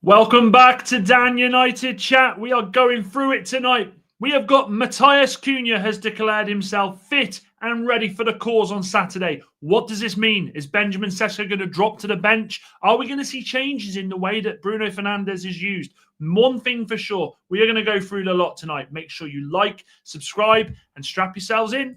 Welcome back to Dan United Chat. We are going through it tonight. We have got Matheus Cunha has declared himself fit and ready for the cause on Saturday. What does this mean? Is Benjamin Šeško going to drop to the bench? Are we going to see changes in the way that Bruno Fernandes is used? One thing for sure, we are going to go through a lot tonight. Make sure you like, subscribe, and strap yourselves in.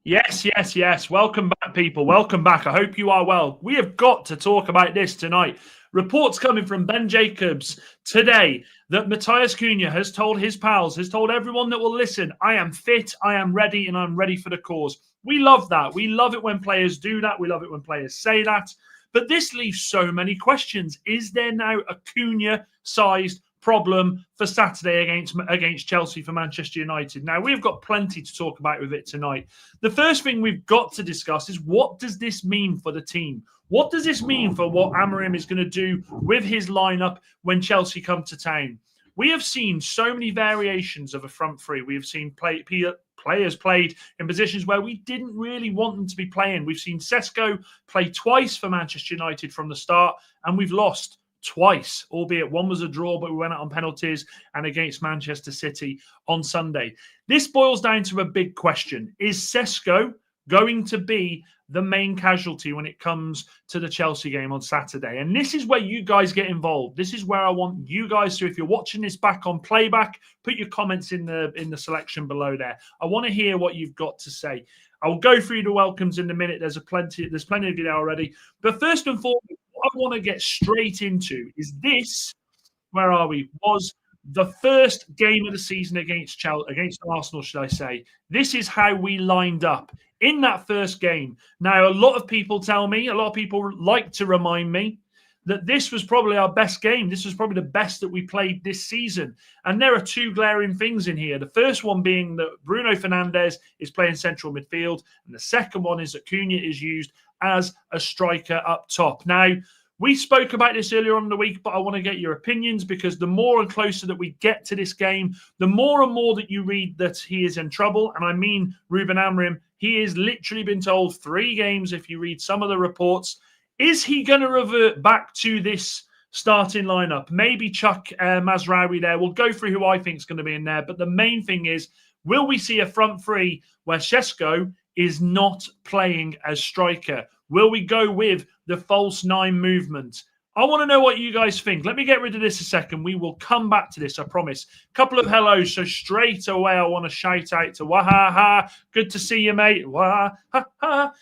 Yes. Welcome back, people. Welcome back. I hope you are well. We have got to talk about this tonight. Reports coming from Ben Jacobs today that Matheus Cunha has told his pals, has told everyone that will listen, I am fit, I am ready, and I'm ready for the cause. We love that. We love it when players do that. We love it when players say that. But this leaves so many questions. Is there now a Cunha-sized problem for Saturday against Chelsea for Manchester United? Now, we've got plenty to talk about with it tonight. The first thing we've got to discuss is, what does this mean for the team? What does this mean for what Amorim is going to do with his lineup when Chelsea come to town? We have seen so many variations of a front three. We have seen players played in positions where we didn't really want them to be playing. We've seen Sesko play twice for Manchester United from the start, and we've lost twice, albeit one was a draw, but we went out on penalties and against Manchester City on Sunday. This boils down to a big question. Is Sesko going to be the main casualty when it comes to the Chelsea game on Saturday? And this is where you guys get involved. This is where I want you guys to, if you're watching this back on playback, put your comments in the selection below there. I want to hear what you've got to say. I'll go through the welcomes in a minute. There's plenty of you there already. But first and foremost, what I want to get straight into is this, where are we, was the first game of the season against Arsenal, should I say. This is how we lined up in that first game. Now, a lot of people tell me, a lot of people like to remind me that this was probably our best game. This was probably the best that we played this season. And there are two glaring things in here. The first one being that Bruno Fernandes is playing central midfield. And the second one is that Cunha is used as a striker up top. Now, we spoke about this earlier on in the week, but I want to get your opinions, because the more and closer that we get to this game, the more and more that you read that he is in trouble. And I mean Ruben Amorim. He has literally been told 3 games, if you read some of the reports. Is he going to revert back to this starting lineup? Maybe chuck Mazraoui there. We'll go through who I think is going to be in there. But the main thing is, will we see a front three where Šeško is not playing as striker? Will we go with the false 9 movement? I want to know what you guys think. Let me get rid of this a second. We will come back to this, I promise. Couple of hellos. So straight away, I want to shout out to Wahaha. Good to see you, mate. Wahaha.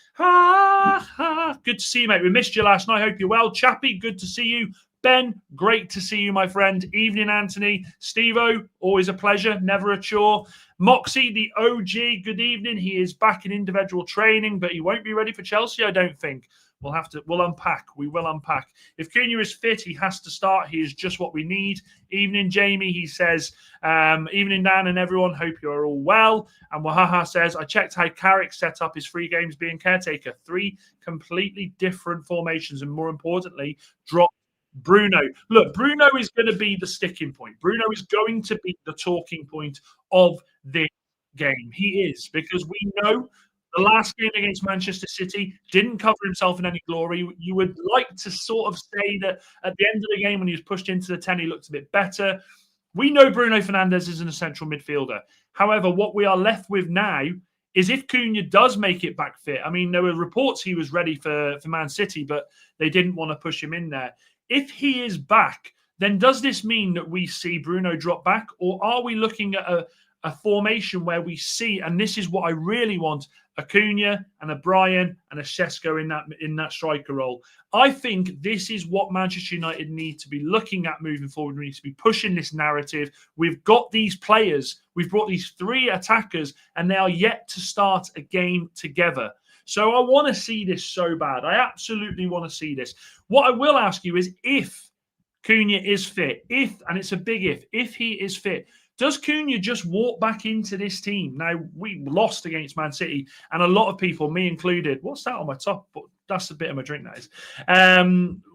Good to see you, mate. We missed you last night. Hope you're well. Chappie, good to see you. Ben, great to see you, my friend. Evening, Anthony. Steve-O, always a pleasure. Never a chore. Moxie, the OG, good evening. He is back in individual training, but he won't be ready for Chelsea, I don't think. We'll unpack. We will unpack. If Cunha is fit, he has to start. He is just what we need. Evening, Jamie. He says, evening, Dan and everyone. Hope you're all well. And Wahaha says, I checked how Carrick set up his 3 games being caretaker. 3 completely different formations. And more importantly, drop Bruno. Look, Bruno is going to be the sticking point. Bruno is going to be the talking point of this game. He is, because we know the last game against Manchester City didn't cover himself in any glory. You would like to sort of say that at the end of the game, when he was pushed into the 10, he looked a bit better. We know Bruno Fernandes isn't a central midfielder. However, what we are left with now is, if Cunha does make it back fit. I mean, there were reports he was ready for Man City, but they didn't want to push him in there. If he is back, then does this mean that we see Bruno drop back? Or are we looking at a formation where we see, and this is what I really want, a Cunha and a Brian and a Sesko in that striker role? I think this is what Manchester United need to be looking at moving forward. We need to be pushing this narrative. We've got these players. We've brought these 3 attackers, and they are yet to start a game together. So I want to see this so bad. I absolutely want to see this. What I will ask you is, if Cunha is fit, and it's a big if he is fit, does Cunha just walk back into this team? Now, we lost against Man City, and a lot of people, me included, what's that on my top? But that's a bit of my drink, that is.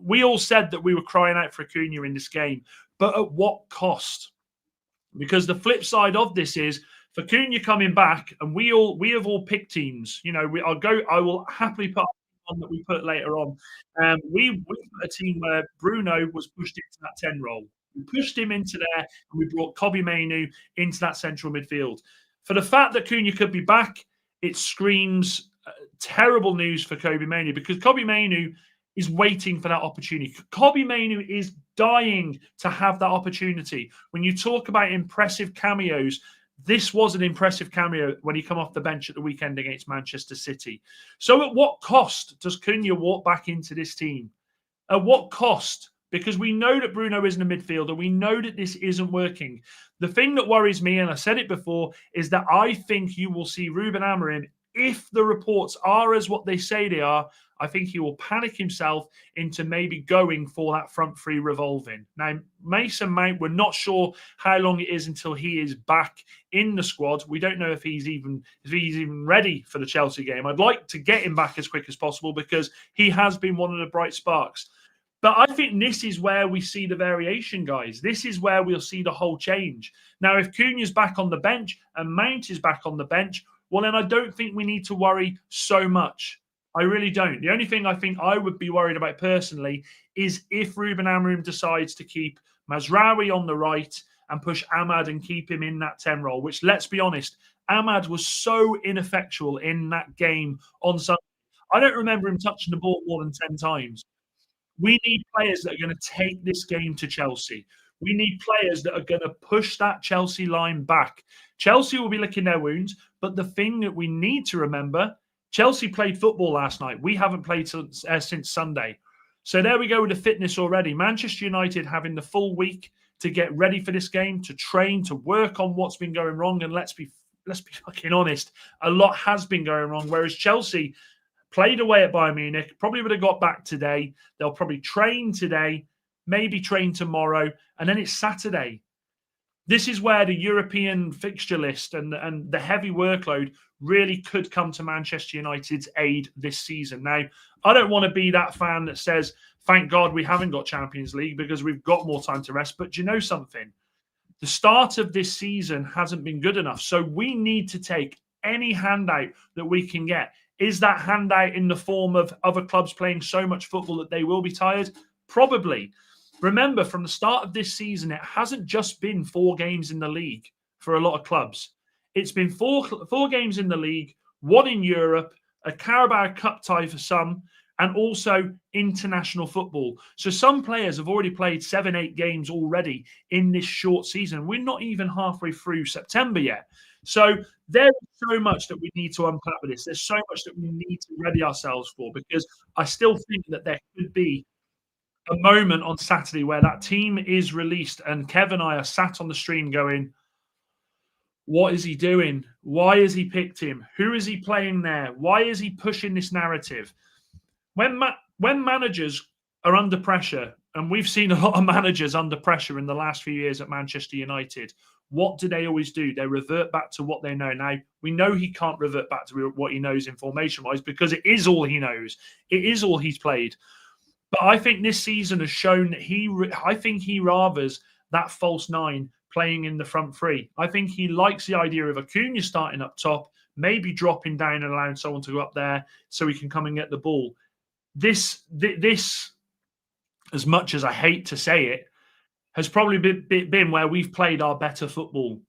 We all said that we were crying out for Cunha in this game, but at what cost? Because the flip side of this is for Cunha coming back, and we have all picked teams. You know, I will happily put on that we put later on. We put a team where Bruno was pushed into that 10 role. We pushed him into there, and we brought Kobbie Mainoo into that central midfield. For the fact that Cunha could be back, it screams terrible news for Kobbie Mainoo, because Kobbie Mainoo is waiting for that opportunity. Kobbie Mainoo is dying to have that opportunity. When you talk about impressive cameos, this was an impressive cameo when he come off the bench at the weekend against Manchester City. So at what cost does Cunha walk back into this team? At what cost? Because we know that Bruno isn't a midfielder. We know that this isn't working. The thing that worries me, and I said it before, is that I think you will see Ruben Amorim, if the reports are as what they say they are, I think he will panic himself into maybe going for that front three revolving. Now, Mason Mount, we're not sure how long it is until he is back in the squad. We don't know if he's even ready for the Chelsea game. I'd like to get him back as quick as possible, because he has been one of the bright sparks. But I think this is where we see the variation, guys. This is where we'll see the whole change. Now, if Cunha's back on the bench and Mount is back on the bench, well, then I don't think we need to worry so much. I really don't. The only thing I think I would be worried about personally is if Ruben Amorim decides to keep Mazraoui on the right and push Ahmad and keep him in that 10 role, which, let's be honest, Ahmad was so ineffectual in that game on Sunday. I don't remember him touching the ball more than 10 times. We need players that are going to take this game to Chelsea. We need players that are going to push that Chelsea line back. Chelsea will be licking their wounds, but the thing that we need to remember, Chelsea played football last night. We haven't played since Sunday. So there we go with the fitness already. Manchester United having the full week to get ready for this game, to train, to work on what's been going wrong. And let's be fucking honest, a lot has been going wrong. Whereas Chelsea played away at Bayern Munich, probably would have got back today. They'll probably train today, maybe train tomorrow, and then it's Saturday. This is where the European fixture list and the heavy workload really could come to Manchester United's aid this season. Now, I don't want to be that fan that says, thank God we haven't got Champions League because we've got more time to rest. But do you know something? The start of this season hasn't been good enough. So we need to take any handout that we can get. Is that handout in the form of other clubs playing so much football that they will be tired? Probably. Remember, from the start of this season, it hasn't just been 4 games in the league for a lot of clubs. It's been four games in the league, 1 in Europe, a Carabao Cup tie for some, and also international football. So some players have already played 7, 8 games already in this short season. We're not even halfway through September yet. So there's so much that we need to unpack with this. There's so much that we need to ready ourselves for, because I still think that there could be a moment on Saturday where that team is released and Kev and I are sat on the stream going, what is he doing? Why has he picked him? Who is he playing there? Why is he pushing this narrative? When managers are under pressure, and we've seen a lot of managers under pressure in the last few years at Manchester United, what do they always do? They revert back to what they know. Now, we know he can't revert back to what he knows information-wise, because it is all he knows. It is all he's played. But I think this season has shown that I think he rathers that false 9 playing in the front 3. I think he likes the idea of Cunha starting up top, maybe dropping down and allowing someone to go up there so he can come and get the ball. This, as much as I hate to say it, has probably been where we've played our better football.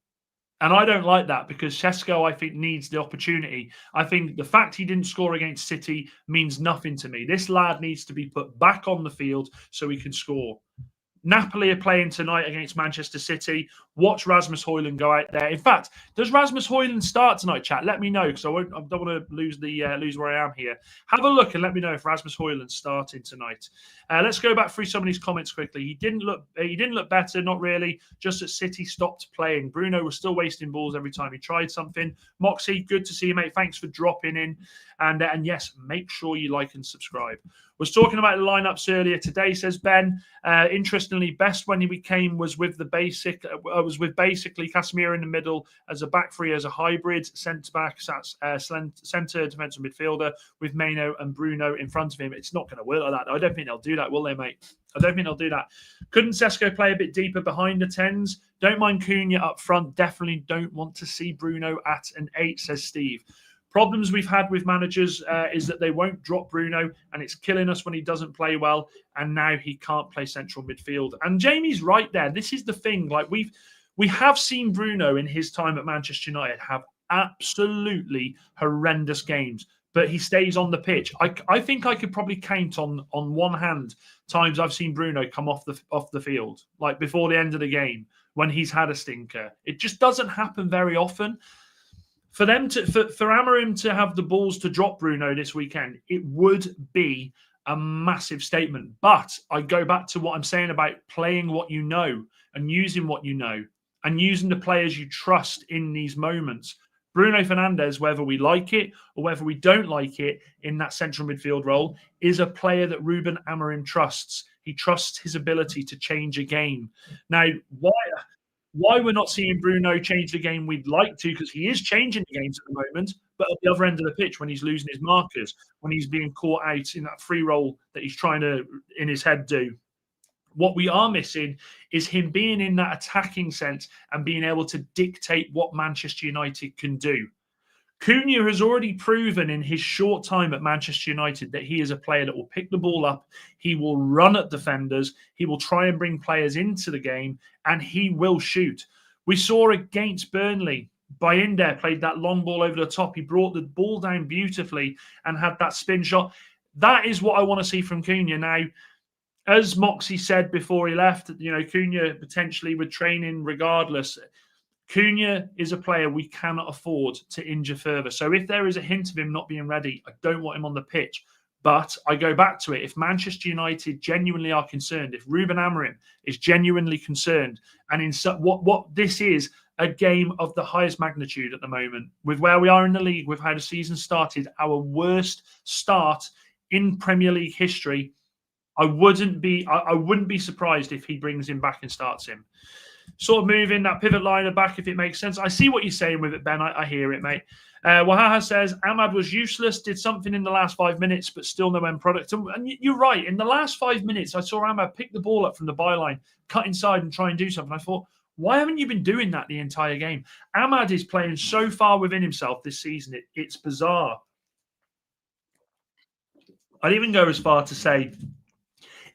And I don't like that, because Sesko, I think, needs the opportunity. I think the fact he didn't score against City means nothing to me. This lad needs to be put back on the field so he can score. Napoli are playing tonight against Manchester City. Watch Rasmus Højlund go out there. In fact, does Rasmus Højlund start tonight, chat? Let me know, because I don't want to lose where I am here. Have a look and let me know if Rasmus Højlund's starting tonight. Let's go back through some of these comments quickly. He didn't look better, not really. Just that City stopped playing. Bruno was still wasting balls every time he tried something. Moxie, good to see you, mate. Thanks for dropping in. And yes, make sure you like and subscribe. Was talking about the lineups earlier today, says Ben. Interestingly, best when we came was with the basic was with basically Casemiro in the middle as a back three, as a hybrid centre-back, centre defensive midfielder with Maino and Bruno in front of him. It's not going to work like that. I don't think they'll do that, will they, mate? I don't think they'll do that. Couldn't Sesko play a bit deeper behind the 10s? Don't mind Cunha up front. Definitely don't want to see Bruno at an 8, says Steve. Problems we've had with managers is that they won't drop Bruno, and it's killing us when he doesn't play well, and now he can't play central midfield. And Jamie's right there. This is the thing. Like, we have seen Bruno in his time at Manchester United have absolutely horrendous games, but he stays on the pitch. I think I could probably count on one hand times I've seen Bruno come off the field, like before the end of the game when he's had a stinker. It just doesn't happen very often. For Amorim to have the balls to drop Bruno this weekend, it would be a massive statement. But I go back to what I'm saying about playing what you know and using what you know and using the players you trust in these moments. Bruno Fernandes, whether we like it or whether we don't like it in that central midfield role, is a player that Ruben Amorim trusts. He trusts his ability to change a game. Now, why we're not seeing Bruno change the game we'd like to, because he is changing the games at the moment, but at the other end of the pitch, when he's losing his markers, when he's being caught out in that free role that he's trying to, in his head, do. What we are missing is him being in that attacking sense and being able to dictate what Manchester United can do. Cunha has already proven in his short time at Manchester United that he is a player that will pick the ball up, he will run at defenders, he will try and bring players into the game, and he will shoot. We saw against Burnley, Bayinde played that long ball over the top. He brought the ball down beautifully and had that spin shot. That is what I want to see from Cunha. Now, as Moxie said before he left, Cunha potentially would train in regardless. Cunha is a player we cannot afford to injure further. So if there is a hint of him not being ready, I don't want him on the pitch. But I go back to it. If Manchester United genuinely are concerned, if Ruben Amorim is genuinely concerned, and in what this is a game of the highest magnitude at the moment, with where we are in the league, with how the season started, our worst start in Premier League history, I wouldn't be surprised if he brings him back and starts him. Sort of moving that pivot liner back, if it makes sense. I see what you're saying with it, Ben. I hear it, mate. Wahaha says, Ahmad was useless, did something in the last 5 minutes, but still no end product. And you're right. In the last 5 minutes, I saw Ahmad pick the ball up from the byline, cut inside and try and do something. I thought, why haven't you been doing that the entire game? Ahmad is playing so far within himself this season. It's bizarre. I'd even go as far to say,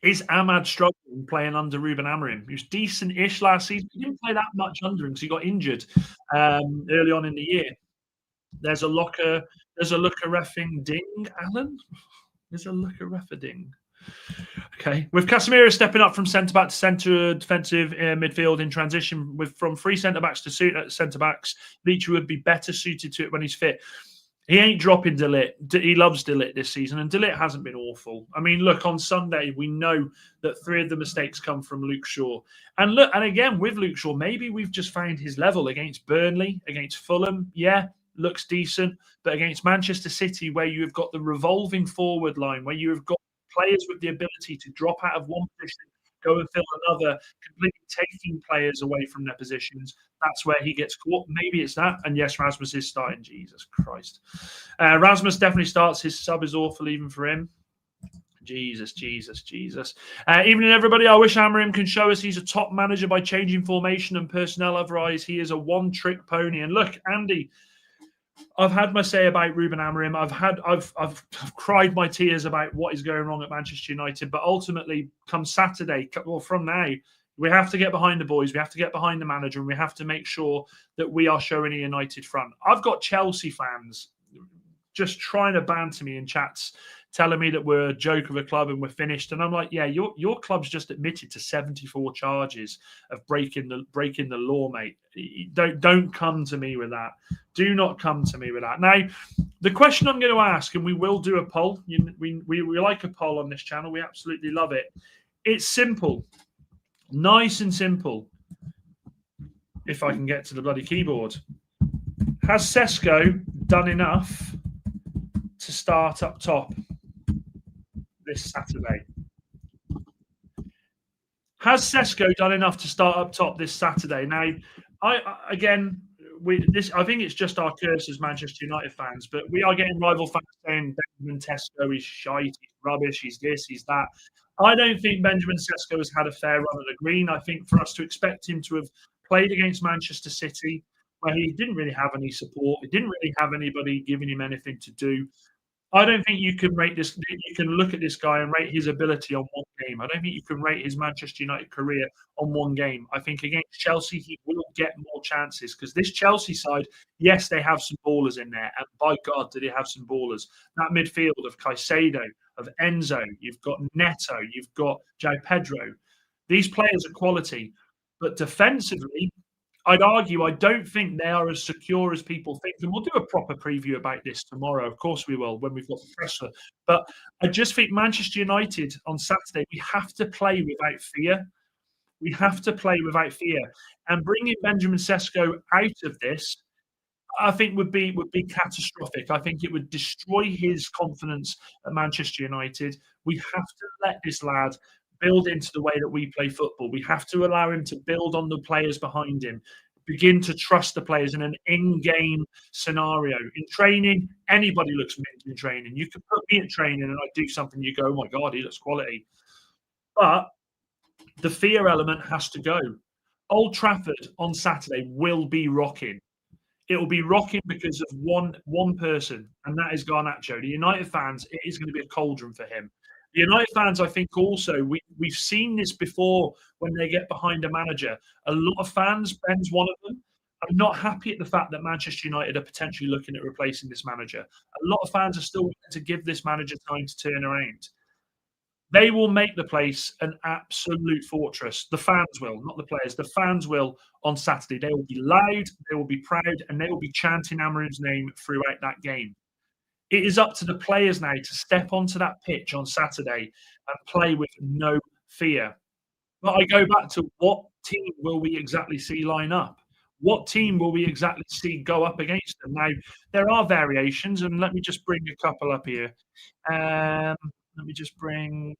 is Ahmad struggling playing under Ruben Amorim? He was decent-ish last season. He didn't play that much under him because he got injured early on in the year. There's a looker reffing ding, Alan. There's a looker reffer ding. Okay. With Casemiro stepping up from centre-back to centre defensive midfield in transition from 3 centre-backs to centre-backs, Leach would be better suited to it when he's fit. He ain't dropping De Ligt. He loves De Ligt this season, and De Ligt hasn't been awful. I mean, look, on Sunday, we know that 3 of the mistakes come from Luke Shaw. And look, and again, with Luke Shaw, maybe we've just found his level against Burnley, against Fulham. Yeah, looks decent. But against Manchester City, where you have got the revolving forward line, where you have got players with the ability to drop out of one position, go and fill another, completely taking players away from their positions. That's where he gets caught. Maybe it's that. And yes, Rasmus is starting. Jesus Christ. Rasmus definitely starts. His sub is awful even for him. Jesus. Evening, everybody. I wish Amorim can show us he's a top manager by changing formation and personnel. Otherwise, he is a one-trick pony. And look, Andy, I've had my say about Ruben Amorim. I've cried my tears about what is going wrong at Manchester United. But ultimately, come Saturday, well, from now, we have to get behind the boys. We have to get behind the manager, and we have to make sure that we are showing a united front. I've got Chelsea fans just trying to banter me in chats, telling me that we're a joke of a club and we're finished. And I'm like, yeah, your club's just admitted to 74 charges of breaking the law, mate. Don't come to me with that. Do not come to me with that. Now, the question I'm going to ask, and we will do a poll. We like a poll on this channel. We absolutely love it. It's simple. Nice and simple. If I can get to the bloody keyboard. Has Sesko done enough to start up top this Saturday? Has Sesko done enough to start up top this Saturday? Now, I think it's just our curse as Manchester United fans, but we are getting rival fans saying Benjamin Šeško is shite, he's rubbish, he's this, he's that. I don't think Benjamin Šeško has had a fair run at the green. I think for us to expect him to have played against Manchester City, where he didn't really have any support, he didn't really have anybody giving him anything to do. I don't think you can rate this. You can look at this guy and rate his ability on one game. I don't think you can rate his Manchester United career on one game. I think against Chelsea, he will get more chances because this Chelsea side, yes, they have some ballers in there. And by God, do they have some ballers. That midfield of Caicedo, of Enzo, you've got Neto, you've got João Pedro. These players are quality. But defensively, I'd argue I don't think they are as secure as people think. And we'll do a proper preview about this tomorrow. Of course we will, when we've got the pressure. But I just think Manchester United on Saturday, we have to play without fear. We have to play without fear. And bringing Benjamin Šeško out of this, I think would be catastrophic. I think it would destroy his confidence at Manchester United. We have to let this lad build into the way that we play football. We have to allow him to build on the players behind him, begin to trust the players in an in-game scenario. In training, anybody looks mint in training. You can put me in training and I do something, you go, oh my God, he looks quality. But the fear element has to go. Old Trafford on Saturday will be rocking. It will be rocking because of one person, and that is Garnacho. The United fans, it is going to be a cauldron for him. The United fans, I think also, we've seen this before when they get behind a manager. A lot of fans, Ben's one of them, are not happy at the fact that Manchester United are potentially looking at replacing this manager. A lot of fans are still willing to give this manager time to turn around. They will make the place an absolute fortress. The fans will, not the players. The fans will on Saturday. They will be loud, they will be proud, and they will be chanting Amorim's name throughout that game. It is up to the players now to step onto that pitch on Saturday and play with no fear. But I go back to what team will we exactly see line up? What team will we exactly see go up against them? Now, there are variations, and let me just bring a couple up here. Let me just bring...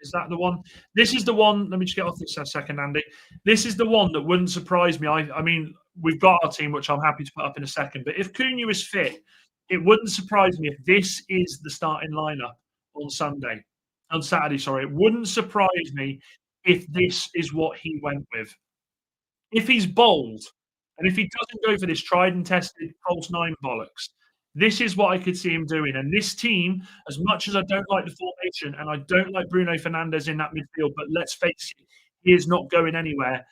Is that the one? This is the one. Let me just get off this a second, Andy. This is the one that wouldn't surprise me. I mean, we've got our team, which I'm happy to put up in a second. But if Cunha is fit, it wouldn't surprise me if this is the starting lineup on Saturday. Sorry, it wouldn't surprise me if this is what he went with. If he's bold, and if he doesn't go for this tried and tested false nine bollocks, this is what I could see him doing. And this team, as much as I don't like the formation and I don't like Bruno Fernandes in that midfield, but let's face it, he is not going anywhere.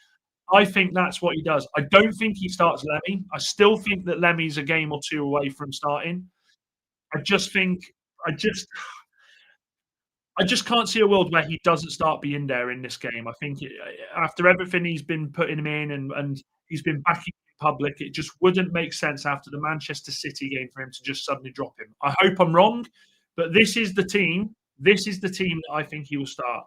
I think that's what he does. I don't think he starts Lemmy. I still think that Lemmy's a game or two away from starting. I just can't see a world where he doesn't start being there in this game. I think after everything he's been putting him in and he's been backing public, it just wouldn't make sense after the Manchester City game for him to just suddenly drop him. I hope I'm wrong, but this is the team. This is the team that I think he will start.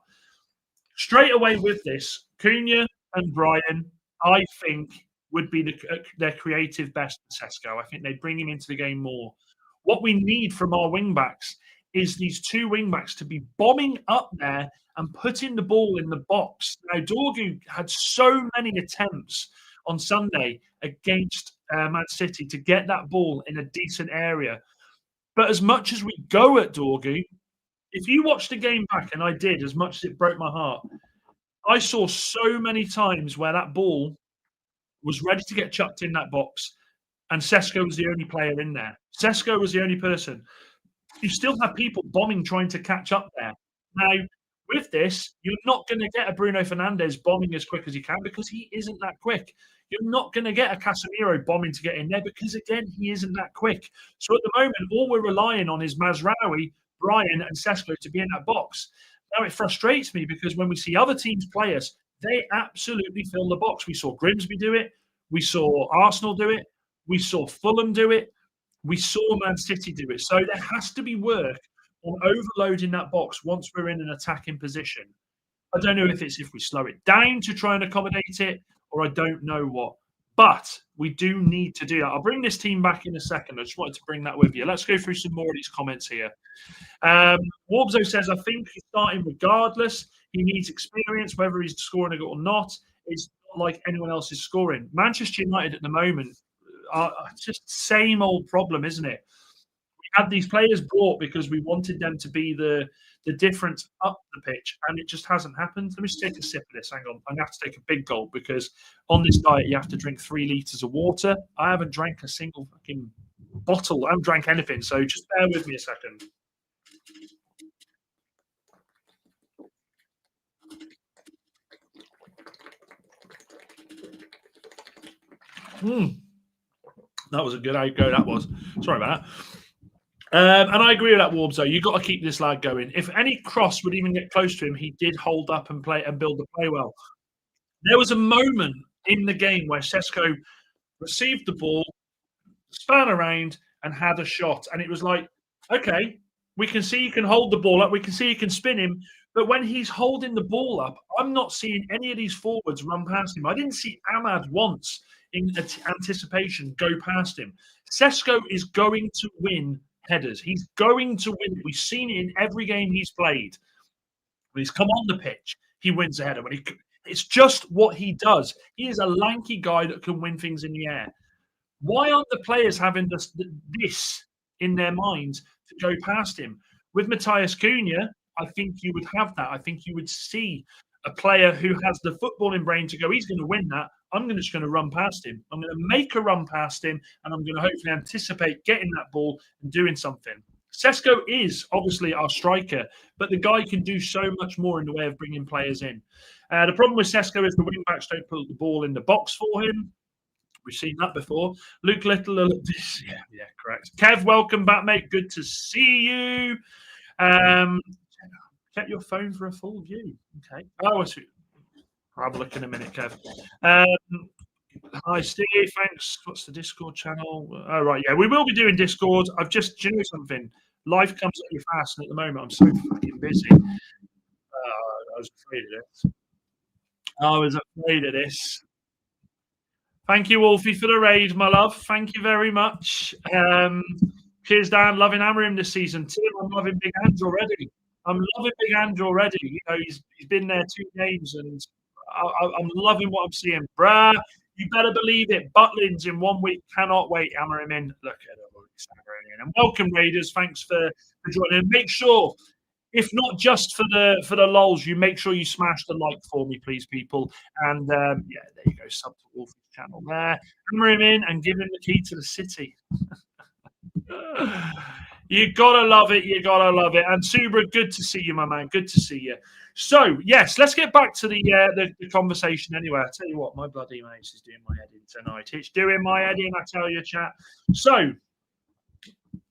Straight away with this, Cunha and Brian, I think, would be their creative best for Sesko. I think they'd bring him into the game more. What we need from our wing-backs is these two wing-backs to be bombing up there and putting the ball in the box. Now, Dorgu had so many attempts on Sunday against Man City to get that ball in a decent area. But as much as we go at Dorgu, if you watch the game back, and I did, as much as it broke my heart, I saw so many times where that ball was ready to get chucked in that box, and Sesko was the only player in there. Sesko was the only person. You still have people bombing, trying to catch up there. Now, with this, you're not going to get a Bruno Fernandes bombing as quick as he can because he isn't that quick. You're not going to get a Casemiro bombing to get in there because, again, he isn't that quick. So at the moment, all we're relying on is Mazraoui, Brian, and Sesko to be in that box. Now, it frustrates me because when we see other teams play us, they absolutely fill the box. We saw Grimsby do it. We saw Arsenal do it. We saw Fulham do it. We saw Man City do it. So there has to be work on overloading that box once we're in an attacking position. I don't know if we slow it down to try and accommodate it, or I don't know what. But we do need to do that. I'll bring this team back in a second. I just wanted to bring that with you. Let's go through some more of these comments here. Warbzo says, I think he's starting regardless. He needs experience, whether he's scoring a goal or not. It's not like anyone else is scoring. Manchester United at the moment are just same old problem, isn't it? We had these players brought because we wanted them to be the difference up the pitch, and it just hasn't happened. Let me just take a sip of this. Hang on, I'm gonna have to take a big gulp because on this diet you have to drink 3 liters of water. I haven't drank a single fucking bottle. I haven't drank anything, so just bear with me a second. That was a good outgo. That was. Sorry about that. And I agree with that, Warbs, though. You've got to keep this lad going. If any cross would even get close to him, he did hold up and play and build the play well. There was a moment in the game where Sesko received the ball, span around, and had a shot. And it was like, okay, we can see you can hold the ball up. We can see you can spin him. But when he's holding the ball up, I'm not seeing any of these forwards run past him. I didn't see Ahmad once in anticipation go past him. Sesko is going to win headers. He's going to win. We've seen it in every game he's played. When he's come on the pitch, he wins a header. It's just what he does. He is a lanky guy that can win things in the air. Why aren't the players having this in their minds to go past him? With Matthias Cunha, I think you would have that. I think you would see a player who has the footballing brain to go, he's going to win that. I'm just going to run past him. I'm going to make a run past him, and I'm going to hopefully anticipate getting that ball and doing something. Sesko is obviously our striker, but the guy can do so much more in the way of bringing players in. The problem with Sesko is the wing-backs don't put the ball in the box for him. We've seen that before. Luke Little, yeah, correct. Kev, welcome back, mate. Good to see you. Check your phone for a full view. Okay. Oh, I'll have a look in a minute, Kev. Hi, Steve. Thanks. What's the Discord channel? Oh, right. Yeah, we will be doing Discord. Do you know something? Life comes at you fast, and at the moment, I'm so fucking busy. I was afraid of this. Thank you, Wolfie, for the raid, my love. Thank you very much. Cheers, Dan. Loving Amorim this season. Tim, I'm loving Big Hands already. You know, he's been there 2 games, and I'm loving what I'm seeing. Bruh, you better believe it. Butlins in 1 week. Cannot wait. Amorim in. Look at him. And welcome, Raiders. Thanks for joining. Make sure, if not just for the lols, you make sure you smash the like for me, please, people. And yeah, there you go. Sub to Wolfie's channel there. Amorim in and give him the key to the city. You gotta love it. And Subra, good to see you, my man. Good to see you. So yes, let's get back to the conversation. Anyway, I tell you what, my bloody mates is doing my head in tonight. It's doing my head in, I tell you, chat. So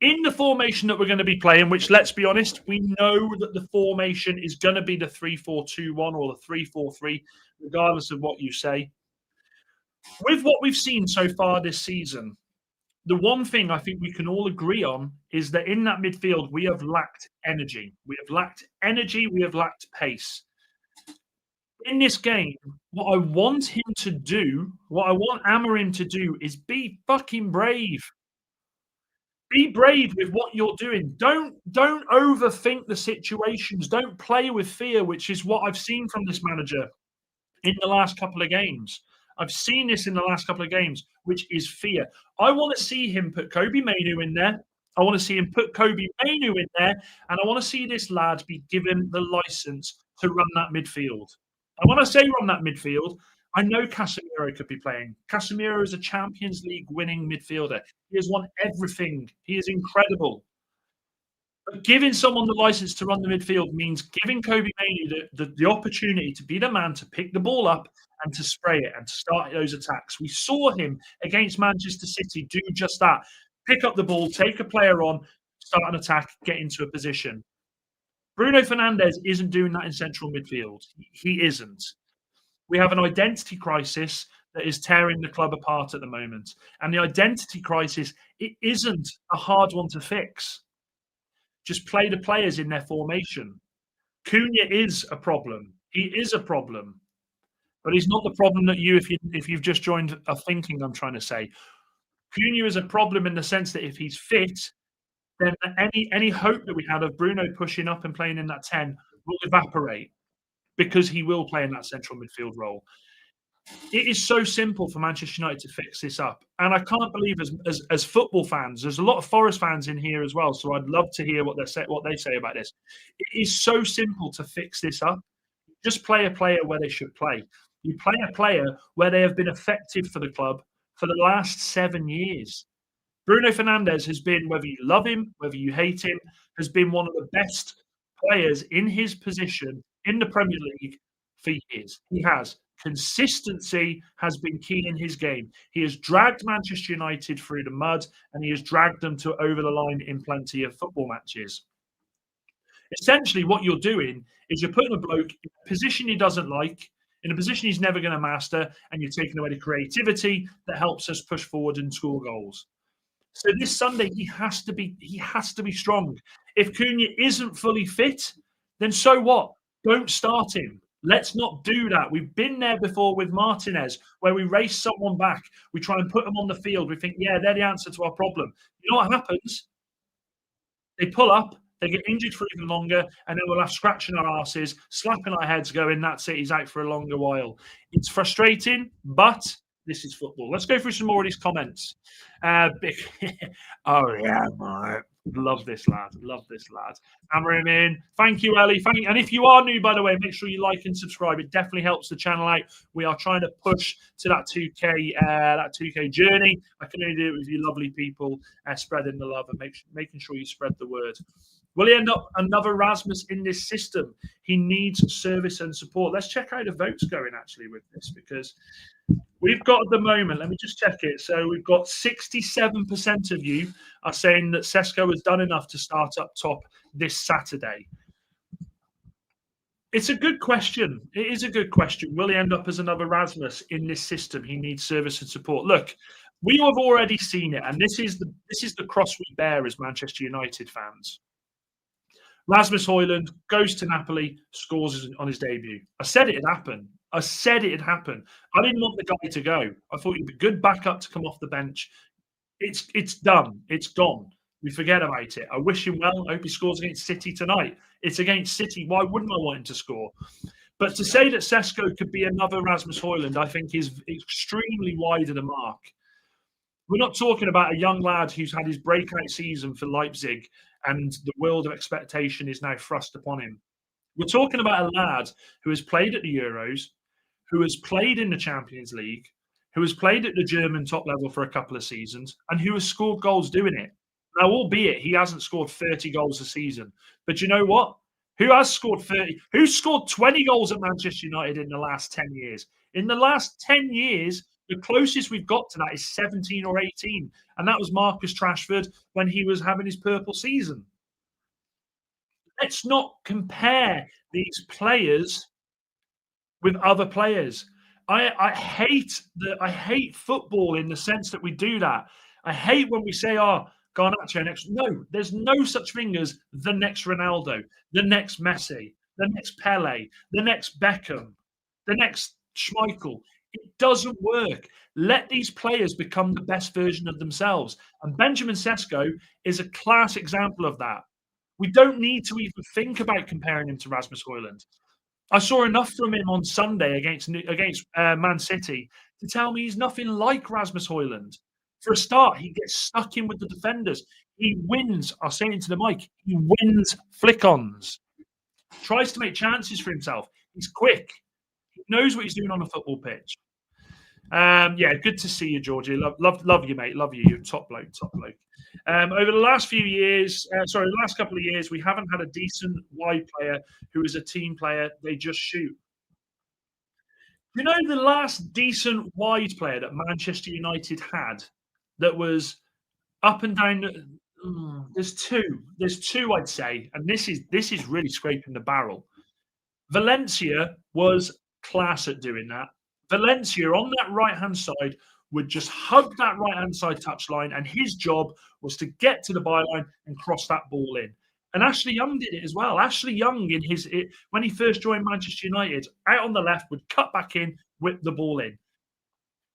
in the formation that we're going to be playing, which, let's be honest, we know that the formation is going to be the 3-4-2-1 or the 3-4-3, regardless of what you say. With what we've seen so far this season, the one thing I think we can all agree on is that in that midfield, we have lacked energy. We have lacked pace. In this game, what I want Amorim to do is be fucking brave. Be brave with what you're doing. Don't overthink the situations. Don't play with fear, which is what I've seen from this manager in the last couple of games. I've seen this in the last couple of games, which is fear. I want to see him put Kobe Mainoo in there. I want to see him put Kobe Mainoo in there. And I want to see this lad be given the license to run that midfield. And when I say run that midfield, I know Casemiro could be playing. Casemiro is a Champions League winning midfielder. He has won everything. He is incredible. But giving someone the license to run the midfield means giving Kobe Mainoo the opportunity to be the man to pick the ball up and to spray it and to start those attacks. We saw him against Manchester City do just that. Pick up the ball, take a player on, start an attack, get into a position. Bruno Fernandes isn't doing that in central midfield. He isn't. We have an identity crisis that is tearing the club apart at the moment. And the identity crisis, it isn't a hard one to fix. Just play the players in their formation. Cunha is a problem. He is a problem. But he's not the problem that if you've just joined are thinking I'm trying to say. Cunha is a problem in the sense that if he's fit, then any hope that we had of Bruno pushing up and playing in that 10 will evaporate. because he will play in that central midfield role. It is so simple for Manchester United to fix this up, and I can't believe as football fans, there's a lot of Forest fans in here as well, so I'd love to hear what they say about this. It is so simple to fix this up. Just play a player where they should play. You play a player where they have been effective for the club for the last 7 years. Bruno Fernandes has been, whether you love him, whether you hate him, has been one of the best players in his position in the Premier League for years. He has. Consistency has been key in his game. He has dragged Manchester United through the mud, and he has dragged them to over the line in plenty of football matches. Essentially, what you're doing is you're putting a bloke in a position he doesn't like, in a position he's never going to master, and you're taking away the creativity that helps us push forward and score goals. So this Sunday, he has to be strong. If Cunha isn't fully fit, then so what? Don't start him. Let's not do that. We've been there before with Martinez, where we race someone back. We try and put them on the field. We think, yeah, they're the answer to our problem. You know what happens? They pull up, they get injured for even longer, and then we'll have scratching our asses, slapping our heads, going, that's it, he's out for a longer while. It's frustrating, but this is football. Let's go through some more of these comments. Oh, yeah, mate. Love this lad. Love this lad. Hammer him in. Thank you, Ellie. Thank you. And if you are new, by the way, make sure you like and subscribe. It definitely helps the channel out. We are trying to push to that 2K journey. I can only do it with you lovely people spreading the love and making sure you spread the word. Will he end up another Rasmus in this system? He needs service and support. Let's check how the vote's going actually with this, because we've got at the moment, let me just check it. So we've got 67% of you are saying that Sesko has done enough to start up top this Saturday. It's a good question. It is a good question. Will he end up as another Rasmus in this system? He needs service and support. Look, we have already seen it, and this is the cross we bear as Manchester United fans. Rasmus Højlund goes to Napoli, scores on his debut. I said it'd happen. I didn't want the guy to go. I thought he'd be good backup to come off the bench. It's done. It's gone. We forget about it. I wish him well. I hope he scores against City tonight. It's against City. Why wouldn't I want him to score? But to say that Sesko could be another Rasmus Højlund, I think is extremely wide of the mark. We're not talking about a young lad who's had his breakout season for Leipzig and the world of expectation is now thrust upon him. We're talking about a lad who has played at the Euros, who has played in the Champions League, who has played at the German top level for a couple of seasons, and who has scored goals doing it. Now, albeit he hasn't scored 30 goals a season, but you know what? Who has scored 30? Who's scored 20 goals at Manchester United in the last 10 years? In the last 10 years, the closest we've got to that is 17 or 18. And that was Marcus Rashford when he was having his purple season. Let's not compare these players with other players. I hate football in the sense that we do that. I hate when we say, Garnacho next. No, there's no such thing as the next Ronaldo, the next Messi, the next Pele, the next Beckham, the next Schmeichel. It doesn't work. Let these players become the best version of themselves. And Benjamin Šeško is a class example of that. We don't need to even think about comparing him to Rasmus Højlund. I saw enough from him on Sunday against Man City to tell me he's nothing like Rasmus Højlund. For a start, he gets stuck in with the defenders. He wins, I'll say it into the mic, he wins flick-ons. Tries to make chances for himself. He's quick. He knows what he's doing on a football pitch. Yeah, good to see you, Georgie. Love you, mate. Love you. You're top bloke. Over the last few years, the last couple of years, we haven't had a decent wide player who is a team player. They just shoot. You know, the last decent wide player that Manchester United had that was up and down. There's two, I'd say, and this is really scraping the barrel. Valencia was class at doing that. Valencia on that right-hand side would just hug that right-hand side touchline, and his job was to get to the byline and cross that ball in. And Ashley Young did it as well. Ashley Young, when he first joined Manchester United, out on the left, would cut back in, whip the ball in.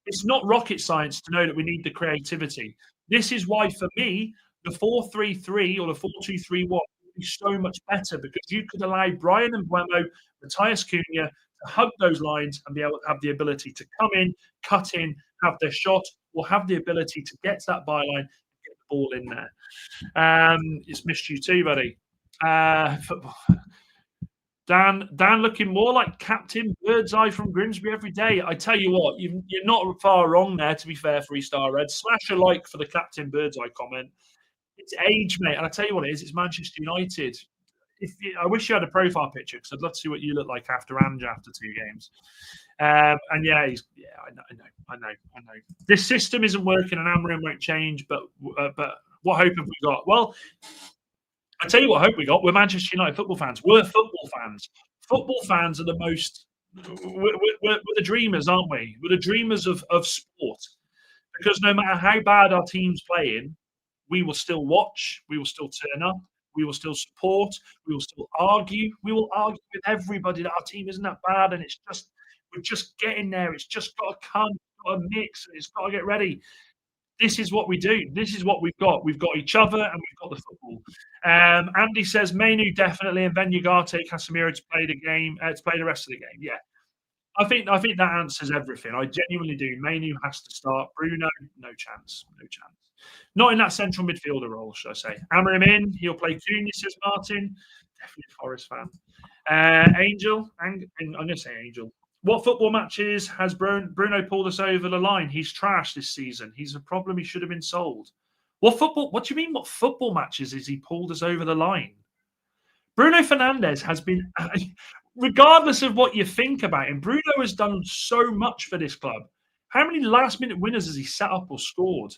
It's not rocket science to know that we need the creativity. This is why, for me, the 4-3-3 or the 4-2-3-1 would be so much better because you could allow Brian and Mbeumo, Matthias Cunha to hug those lines and be able to have the ability to come in, cut in, have their shot, or have the ability to get to that byline and get the ball in there. It's missed you too, buddy. Football. Dan looking more like Captain Birdseye from Grimsby every day. I tell you what, you're not far wrong there, to be fair, 3-star Red. Smash a like for the Captain Birdseye comment. It's age, mate. And I tell you what it is, it's Manchester United. I wish you had a profile picture because I'd love to see what you look like after 2 games. And yeah, I know. This system isn't working and Amorim won't change, but what hope have we got? Well, I tell you what hope we got. We're Manchester United football fans. We're football fans. Football fans are the most. We're the dreamers, aren't we? We're the dreamers of sport. Because no matter how bad our team's playing, we will still watch. We will still turn up. We will still support. We will still argue. We will argue with everybody that our team isn't that bad, and we're just getting there. It's just got to come, got to mix, and it's got to get ready. This is what we do. This is what we've got. We've got each other and we've got the football. Andy says Mainu definitely and then Ugarte, Casemiro to play the game, to play the rest of the game. Yeah, I think that answers everything. I genuinely do. Mainu has to start. Bruno, no chance. Not in that central midfielder role, should I say? Amorim in. He'll play Cunha, says Martin. Definitely a Forest fan. Angel. I'm going to say Angel. What football matches has Bruno pulled us over the line? He's trash this season. He's a problem. He should have been sold. What do you mean? What football matches has he pulled us over the line? Bruno Fernandes has been, regardless of what you think about him, Bruno has done so much for this club. How many last-minute winners has he set up or scored?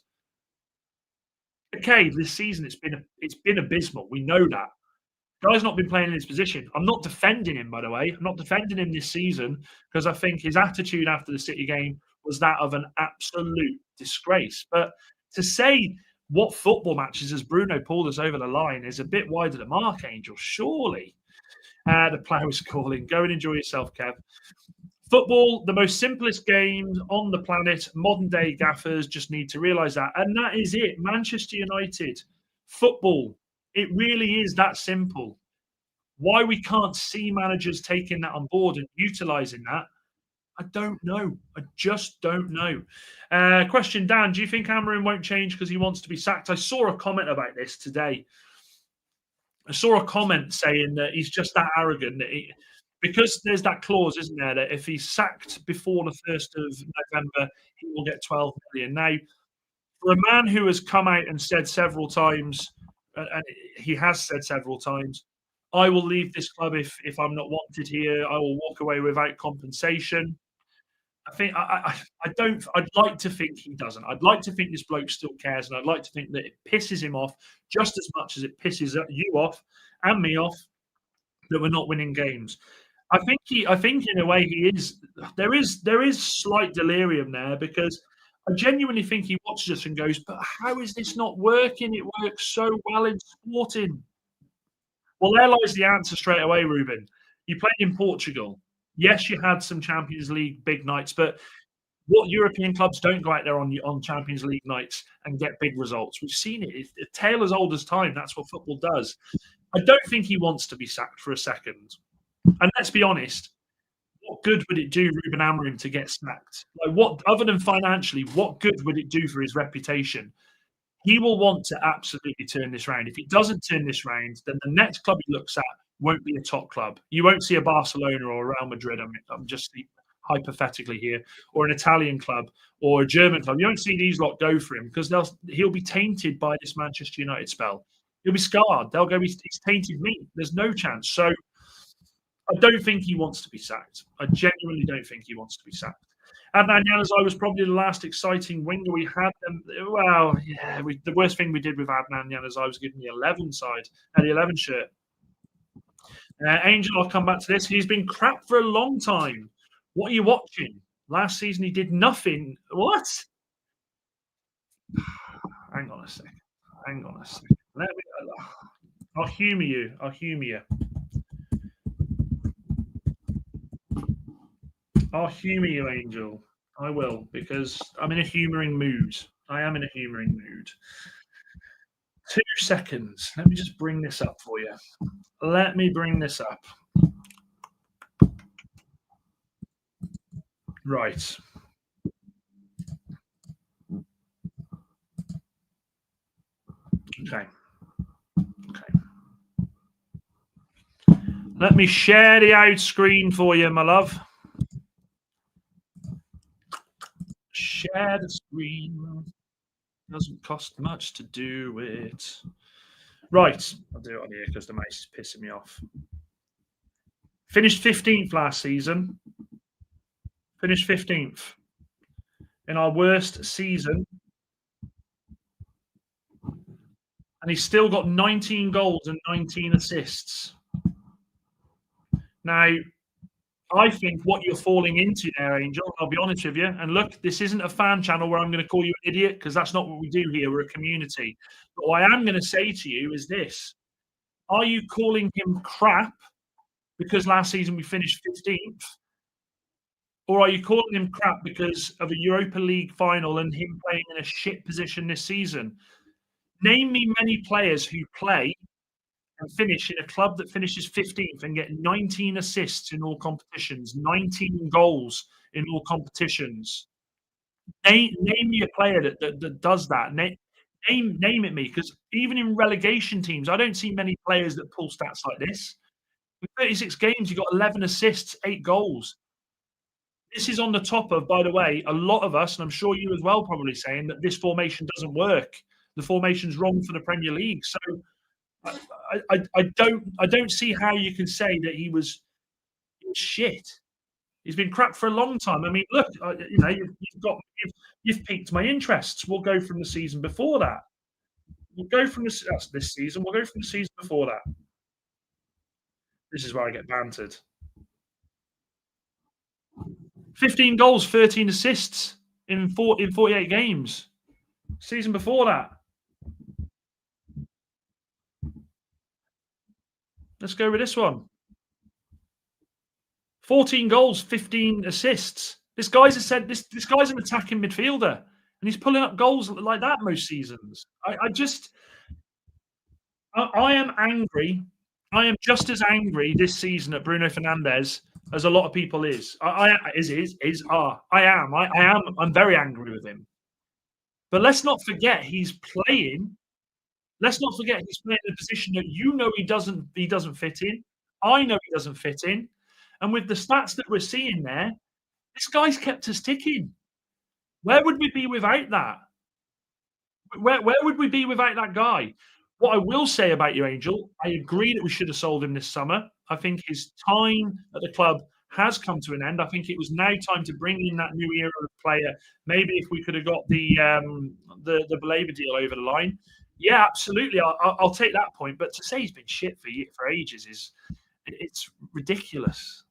Okay, this season it's been abysmal. We know that. Guy's not been playing in his position. I'm not defending him, by the way. I'm not defending him this season because I think his attitude after the City game was that of an absolute disgrace. But to say what football matches has Bruno pulled us over the line is a bit wide of the mark, Angel, surely. The plough is calling. Go and enjoy yourself, Kev. Football, the most simplest game on the planet. Modern-day gaffers just need to realise that. And that is it. Manchester United. Football. It really is that simple. Why we can't see managers taking that on board and utilising that, I don't know. I just don't know. Question, Dan, do you think Amorim won't change because he wants to be sacked? I saw a comment about this today. I saw a comment saying that he's just that arrogant. Because there's that clause, isn't there, that if he's sacked before the 1st of November, he will get 12 million. Now, for a man who has come out and said several times, and he has said several times, I will leave this club if I'm not wanted here. I will walk away without compensation. I'd like to think he doesn't. I'd like to think this bloke still cares, and I'd like to think that it pisses him off just as much as it pisses you off and me off that we're not winning games. I think in a way he is. There is slight delirium there because I genuinely think he watches us and goes, but how is this not working? It works so well in sporting. Well, there lies the answer straight away, Ruben. You played in Portugal. Yes, you had some Champions League big nights, but what European clubs don't go out there on Champions League nights and get big results? We've seen it. It's a tale as old as time. That's what football does. I don't think he wants to be sacked for a second. And let's be honest, what good would it do Ruben Amorim to get sacked? Like, what, other than financially, what good would it do for his reputation? He will want to absolutely turn this round. If he doesn't turn this round, then the next club he looks at won't be a top club. You won't see a Barcelona or a Real Madrid. I'm just hypothetically here, or an Italian club or a German club. You won't see these lot go for him because he'll be tainted by this Manchester United spell. He'll be scarred. They'll go, he's tainted me. There's no chance. So I don't think he wants to be sacked. I genuinely don't think he wants to be sacked. Adnan Januzaj was probably the last exciting winger we had. Well, yeah, the worst thing we did with Adnan Januzaj was giving the 11 side, the 11 shirt. Angel, I'll come back to this. He's been crap for a long time. What are you watching? Last season he did nothing. What? Hang on a second. I'll humour you. I'll humour you, Angel. I will, because I'm in a humouring mood. I am in a humouring mood. 2 seconds. Let me just bring this up for you. Let me bring this up. Right. Okay. Let me share the out screen for you, my love. Share the screen. Doesn't cost much to do it. Right. I'll do it on here because the mouse is pissing me off. Finished 15th last season. Finished 15th. In our worst season. And he's still got 19 goals and 19 assists. Now, I think what you're falling into there, Angel, I'll be honest with you, and look, this isn't a fan channel where I'm going to call you an idiot because that's not what we do here. We're a community. But what I am going to say to you is this. Are you calling him crap because last season we finished 15th? Or are you calling him crap because of a Europa League final and him playing in a shit position this season? Name me many players who play and finish in a club that finishes 15th and get 19 assists in all competitions, 19 goals in all competitions. Name me a player that does that. Name it me, because even in relegation teams, I don't see many players that pull stats like this. With 36 games, you got 11 assists, 8 goals. This is on the top of, by the way, a lot of us, and I'm sure you as well, probably saying that this formation doesn't work. The formation's wrong for the Premier League. So I don't see how you can say that he was shit. He's been crap for a long time. I mean, look, you've piqued my interests. We'll go from the season before that. We'll go from this season. We'll go from the season before that. This is where I get bantered. 15 goals, 13 assists in 48 games. Season before that. Let's go with this one. 14 goals, 15 assists. This guy's an attacking midfielder, and he's pulling up goals like that most seasons. I am angry. I am just as angry this season at Bruno Fernandes as a lot of people is. I am. I'm very angry with him. But let's not forget he's playing. Let's not forget he's playing in a position that he doesn't fit in. I know he doesn't fit in. And with the stats that we're seeing there, this guy's kept us ticking. Where would we be without that? Where would we be without that guy? What I will say about you, Angel, I agree that we should have sold him this summer. I think his time at the club has come to an end. I think it was now time to bring in that new era of player. Maybe if we could have got the Baleba deal over the line. Yeah, absolutely. I'll take that point. But to say he's been shit for ages it's ridiculous.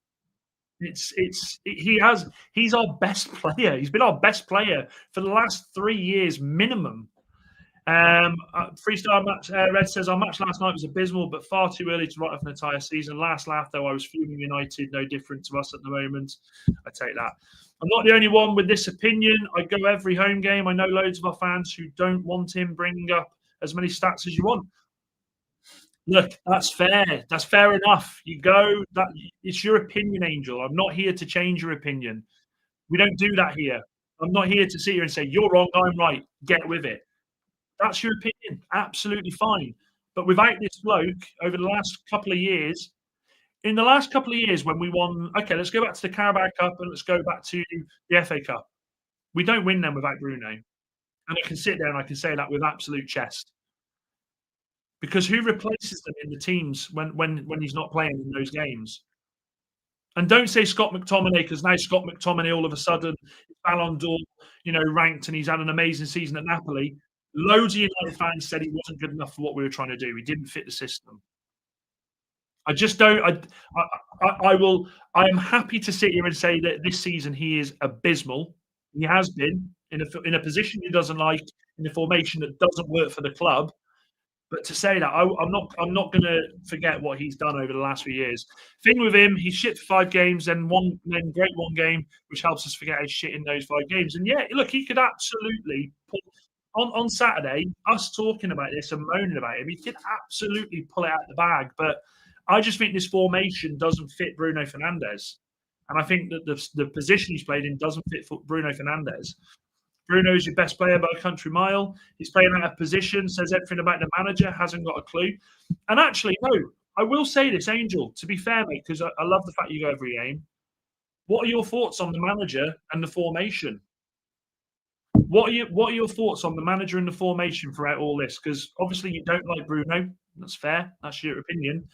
He's our best player. He's been our best player for the last 3 years minimum. Freestyle match. Red says our match last night was abysmal, but far too early to write off an entire season. Last laugh though, I was fuming. United, no different to us at the moment. I take that. I'm not the only one with this opinion. I go every home game. I know loads of our fans who don't want him bringing up as many stats as you want. Look, that's fair. That's fair enough. You go. It's your opinion, Angel. I'm not here to change your opinion. We don't do that here. I'm not here to sit here and say you're wrong, I'm right. Get with it. That's your opinion. Absolutely fine. But without this bloke over the last couple of years, in the last couple of years when we won, okay, let's go back to the Carabao Cup and let's go back to the FA Cup. We don't win them without Bruno. And I can sit there and I can say that with absolute chest. Because who replaces them in the teams when he's not playing in those games? And don't say Scott McTominay, because now Scott McTominay all of a sudden is Ballon d'Or, ranked, and he's had an amazing season at Napoli. Loads of United fans said he wasn't good enough for what we were trying to do. He didn't fit the system. I just don't. I am happy to sit here and say that this season he is abysmal. He has been in a position he doesn't like, in a formation that doesn't work for the club. But to say that, I'm not going to forget what he's done over the last few years. Thing with him, he's shit for 5 games, then great one game, which helps us forget his shit in those 5 games. And yeah, look, he could absolutely on Saturday, us talking about this and moaning about him, he could absolutely pull it out of the bag. But I just think this formation doesn't fit Bruno Fernandes. And I think that the position he's played in doesn't fit for Bruno Fernandes. Bruno's your best player by a country mile. He's playing out of position, says everything about the manager, hasn't got a clue. And actually, no, I will say this, Angel, to be fair, mate, because I love the fact you go every game. What are your thoughts on the manager and the formation? What are your thoughts on the manager and the formation throughout all this? Because obviously you don't like Bruno. That's fair. That's your opinion.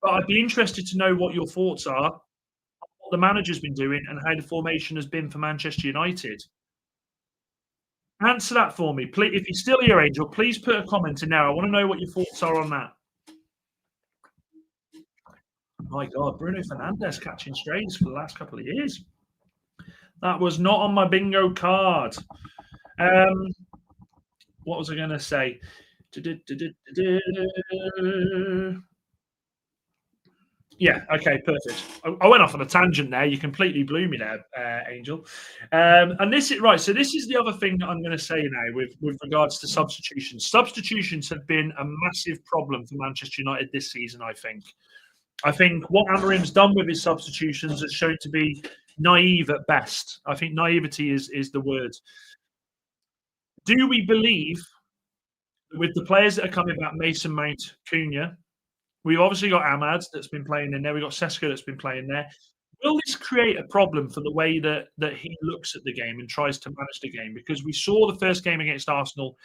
But I'd be interested to know what your thoughts are, what the manager's been doing, and how the formation has been for Manchester United. Answer that for me. Please, if you're still here, Angel, please put a comment in there. I want to know what your thoughts are on that. My God, Bruno Fernandes catching strays for the last couple of years. That was not on my bingo card. What was I going to say? Yeah, okay, perfect. I went off on a tangent there. You completely blew me there, Angel. And this is right. So this is the other thing that I'm going to say now with regards to substitutions. Substitutions have been a massive problem for Manchester United this season, I think. I think what Amorim's done with his substitutions has shown to be naive at best. I think naivety is the word. Do we believe with the players that are coming back, Mason Mount, Cunha, we've obviously got Ahmad that's been playing in there. We've got Sesko that's been playing there. Will this create a problem for the way that he looks at the game and tries to manage the game? Because we saw the first game against Arsenal,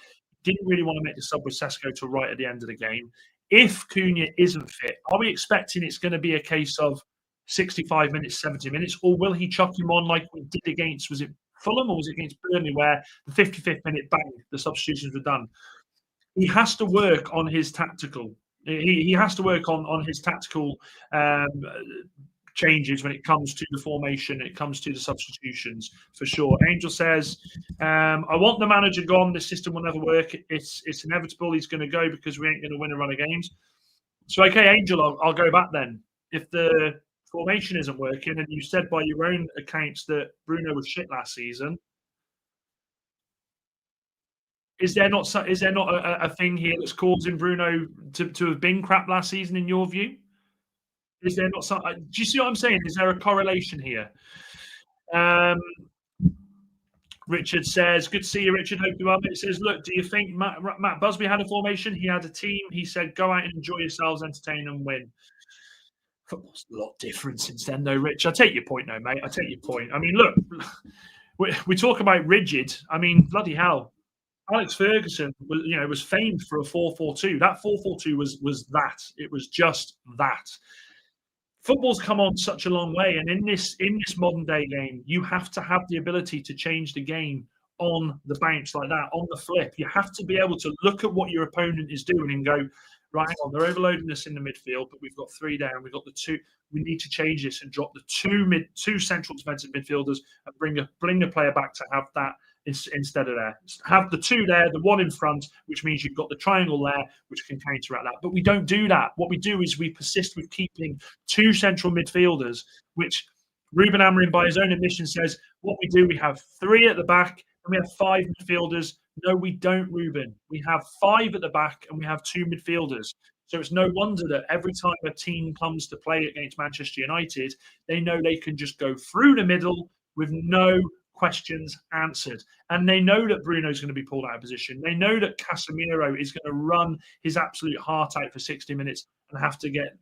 didn't really want to make the sub with Sesko till right at the end of the game. If Cunha isn't fit, are we expecting it's going to be a case of 65 minutes, 70 minutes, or will he chuck him on like we did against, was it Fulham or was it against Burnley, where the 55th minute, bang, the substitutions were done? He has to work on his tactical. He has to work on his tactical changes when it comes to the formation, it comes to the substitutions, for sure. Angel says, I want the manager gone. This system will never work. It's inevitable he's going to go because we ain't going to win a run of games. So, okay, Angel, I'll go back then. If the formation isn't working, and you said by your own accounts that Bruno was shit last season, is there not a thing here that's causing Bruno to have been crap last season in your view? Is there not something? Do you see what I'm saying? Is there a correlation here? Richard says, good to see you, Richard. Hope you are. It says, look, do you think Matt Busby had a formation? He had a team. He said, go out and enjoy yourselves, entertain and win. Football's a lot different since then, though, Rich. I take your point, though, mate. I take your point. I mean, look, we talk about rigid. I mean, bloody hell. Alex Ferguson was famed for a 4-4-2. That 4-4-2 was that. It was just that. Football's come on such a long way, and in this modern day game, you have to have the ability to change the game on the bounce like that, on the flip. You have to be able to look at what your opponent is doing and go, right, hang on, they're overloading us in the midfield, but we've got three down. We've got the two. We need to change this and drop the two central defensive midfielders and bring the player back to have that instead of there. Have the two there, the one in front, which means you've got the triangle there, which can counteract that. But we don't do that. What we do is we persist with keeping two central midfielders, which Ruben Amorim, by his own admission, says what we do, we have three at the back and we have five midfielders. No, we don't, Ruben. We have five at the back and we have two midfielders. So it's no wonder that every time a team comes to play against Manchester United, they know they can just go through the middle with no questions answered. And they know that Bruno's going to be pulled out of position. They know that Casemiro is going to run his absolute heart out for 60 minutes and have to get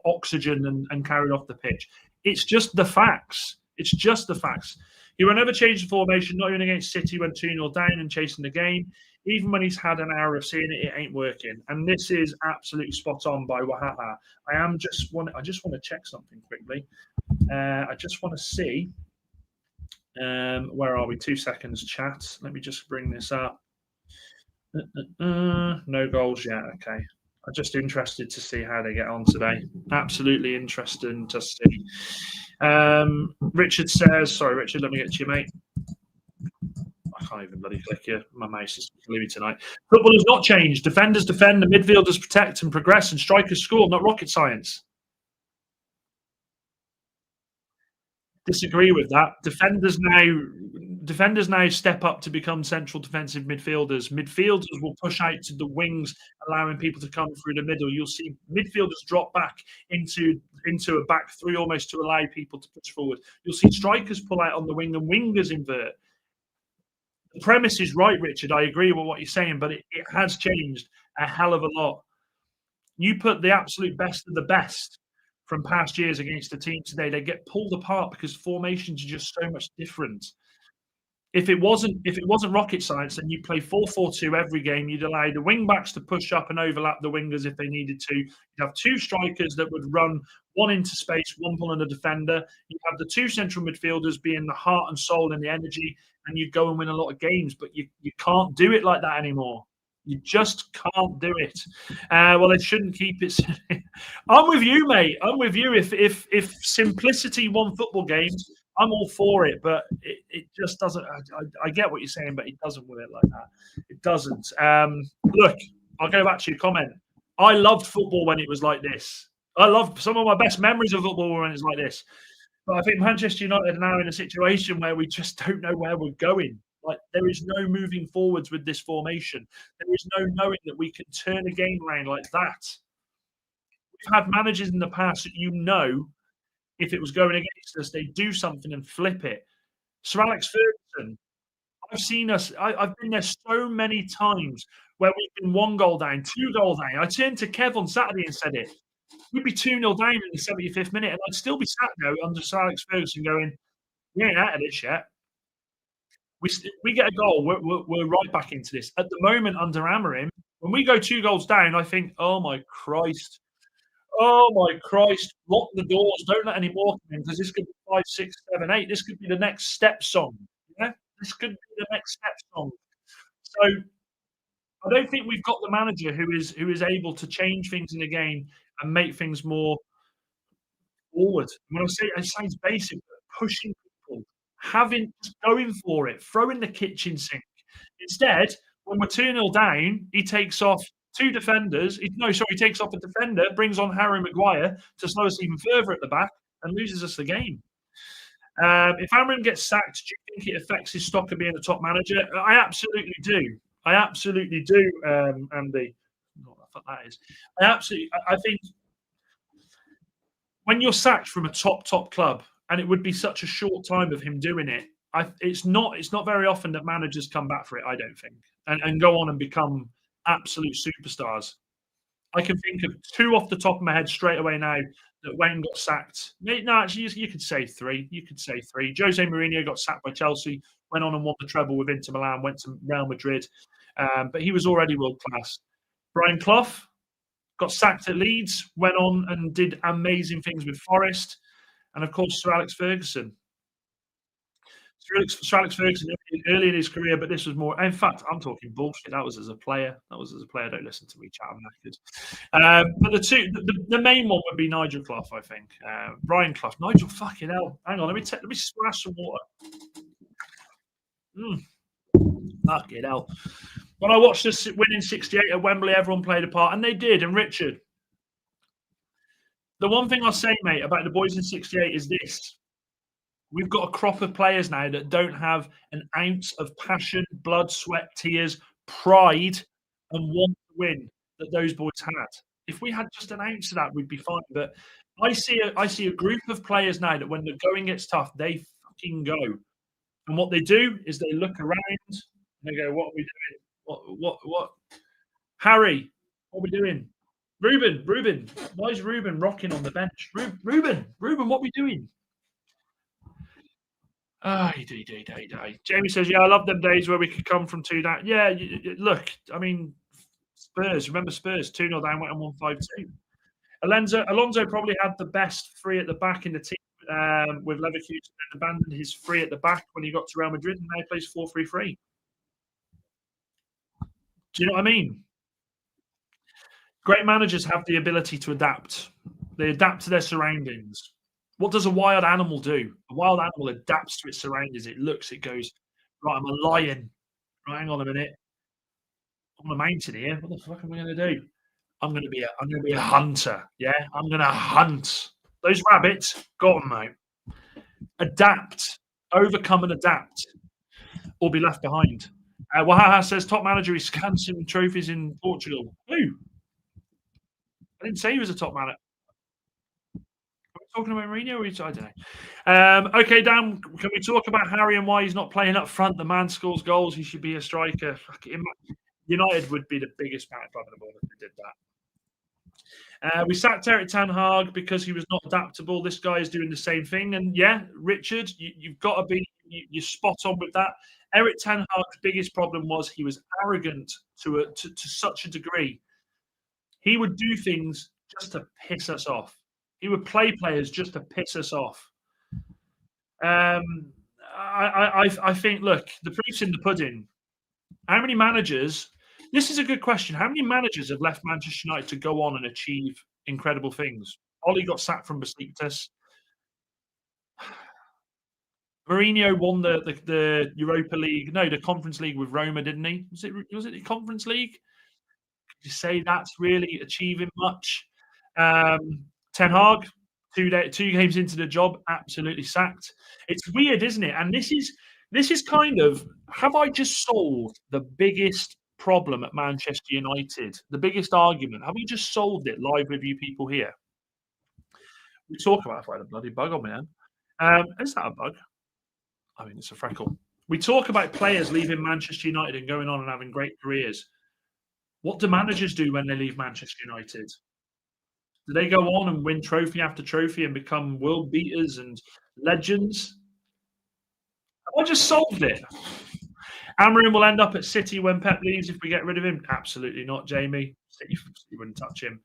oxygen and carried off the pitch. It's just the facts. It's just the facts. He will never change the formation, not even against City when 2-0 down and chasing the game. Even when he's had an hour of seeing it, it ain't working. And this is absolutely spot on by Wahaha. I just want to check something quickly. I just want to see. Where are we? 2 seconds, chat. Let me just bring this up. No goals yet. Okay. I'm just interested to see how they get on today. Absolutely interesting to see. Richard says, sorry, Richard, let me get to you, mate. I can't even bloody click here. My mouse is killing me tonight. Football has not changed. Defenders defend, the midfielders protect and progress, and strikers score, not rocket science. Disagree with that. Defenders now defenders now step up to become central defensive midfielders. Midfielders will push out to the wings, allowing people to come through the middle. You'll see midfielders drop back into a back three almost to allow people to push forward. You'll see strikers pull out on the wing and wingers invert. The premise is right, Richard. I agree with what you're saying, but it has changed a hell of a lot. You put the absolute best of the best from past years against a team today, they get pulled apart because formations are just so much different. If it wasn't rocket science, then you play 4-4-2 every game. You'd allow the wing backs to push up and overlap the wingers if they needed to. You'd have two strikers that would run one into space, one pulling a defender. You'd have the two central midfielders being the heart and soul and the energy, and you'd go and win a lot of games. But you can't do it like that anymore. You just can't do it. Well, they shouldn't keep it. I'm with you, mate. I'm with you. If simplicity won football games, I'm all for it. But it just doesn't. I get what you're saying, but it doesn't work like that. It doesn't. Look, I'll go back to your comment. I loved football when it was like this. I love some of my best memories of football when it's like this. But I think Manchester United are now in a situation where we just don't know where we're going. Like, there is no moving forwards with this formation. There is no knowing that we can turn a game around like that. We've had managers in the past that if it was going against us, they do something and flip it. Sir Alex Ferguson, I've been there so many times where we've been 1 goal down, 2 goals down. I turned to Kev on Saturday and said it. We'd be 2-0 down in the 75th minute, and I'd still be sat there under Sir Alex Ferguson going, we ain't out of this yet. We get a goal, we're right back into this. At the moment, under Amorim, when we go 2 goals down, I think, oh my Christ, lock the doors, don't let any more come in, because this could be 5, 6, 7, 8. This could be the next step song. Yeah, this could be the next step song. So I don't think we've got the manager who is able to change things in the game and make things more forward. When I say it sounds basic, but pushing people, going for it, throwing the kitchen sink. Instead, when we're 2-0 down, he takes off 2 defenders. He takes off a defender, brings on Harry Maguire to slow us even further at the back and loses us the game. If Amorim gets sacked, do you think it affects his stock of being a top manager? I absolutely do. Andy. What the fuck that is. I think when you're sacked from a top club, and it would be such a short time of him doing it, it's not very often that managers come back for it, I don't think, and go on and become absolute superstars. I can think of 2 off the top of my head straight away now that went and got sacked. No, actually, you could say 3. Jose Mourinho got sacked by Chelsea, went on and won the treble with Inter Milan, went to Real Madrid, but he was already world class. Brian Clough got sacked at Leeds, went on and did amazing things with Forest. And of course, Sir Alex Ferguson. Sir Alex Ferguson early in his career, but this was more. In fact, I'm talking bullshit. That was as a player. Don't listen to me, chat. I'm knackered. But the main one would be Nigel Clough, I think. Brian Clough. Nigel, fucking hell. Hang on, let me splash some water. Fucking hell. When I watched us win in 68 at Wembley, everyone played a part, and they did. And Richard, the one thing I'll say, mate, about the boys in 68 is this. We've got a crop of players now that don't have an ounce of passion, blood, sweat, tears, pride, and want to win that those boys had. If we had just an ounce of that, we'd be fine. But I see a group of players now that when the going gets tough, they fucking go. And what they do is they look around and they go, what are we doing? What? Harry, what are we doing? Ruben. Why is Ruben rocking on the bench? Ruben, what are we doing? Jamie says, yeah, I love them days where we could come from 2 down. Yeah, look, I mean, Spurs, remember Spurs, 2-0 down, went on 1-5-2. Alonso probably had the best 3 at the back in the team with Leverkusen, and abandoned his 3 at the back when he got to Real Madrid, and now he plays 4-3-3. Do you know what I mean? Great managers have the ability to adapt. They adapt to their surroundings. What does a wild animal do? A wild animal adapts to its surroundings. It looks, it goes, right, I'm a lion. Right, hang on a minute. I'm on a mountain here. What the fuck am I going to do? I'm going to be a hunter. Yeah, I'm going to hunt those rabbits. Got them, mate. Adapt, overcome, and adapt. or be left behind. Wahaha says top manager. He scanned some trophies in Portugal. Who? I didn't say he was a top manager. Are we talking about Mourinho? I don't know. Okay, Dan, can we talk about Harry and why he's not playing up front? The man scores goals. He should be a striker. United would be the biggest panic club in the world if they did that. We sacked Eric Ten Hag because he was not adaptable. This guy is doing the same thing. And yeah, Richard, you've got to be you're spot on with that. Eric Ten Hag's biggest problem was he was arrogant to such a degree. He would do things just to piss us off. He would play players just to piss us off. I think, look, the proof's in the pudding. How many managers? This is a good question. How many managers have left Manchester United to go on and achieve incredible things? Ollie got sacked from Besiktas. Mourinho won the Europa League, no, the Conference League with Roma, didn't he? Was it the Conference League? Could you say that's really achieving much? Ten Hag, 2 games into the job, absolutely sacked. It's weird, isn't it? And this is kind of, have I just solved the biggest problem at Manchester United? The biggest argument? Have we just solved it live with you people here? We talk about if I had a bloody bug on my hand. Is that a bug? I mean, it's a freckle. We talk about players leaving Manchester United and going on and having great careers. What do managers do when they leave Manchester United? Do they go on and win trophy after trophy and become world beaters and legends? Have I just solved it? Amorim will end up at City when Pep leaves if we get rid of him. Absolutely not, Jamie. City wouldn't touch him.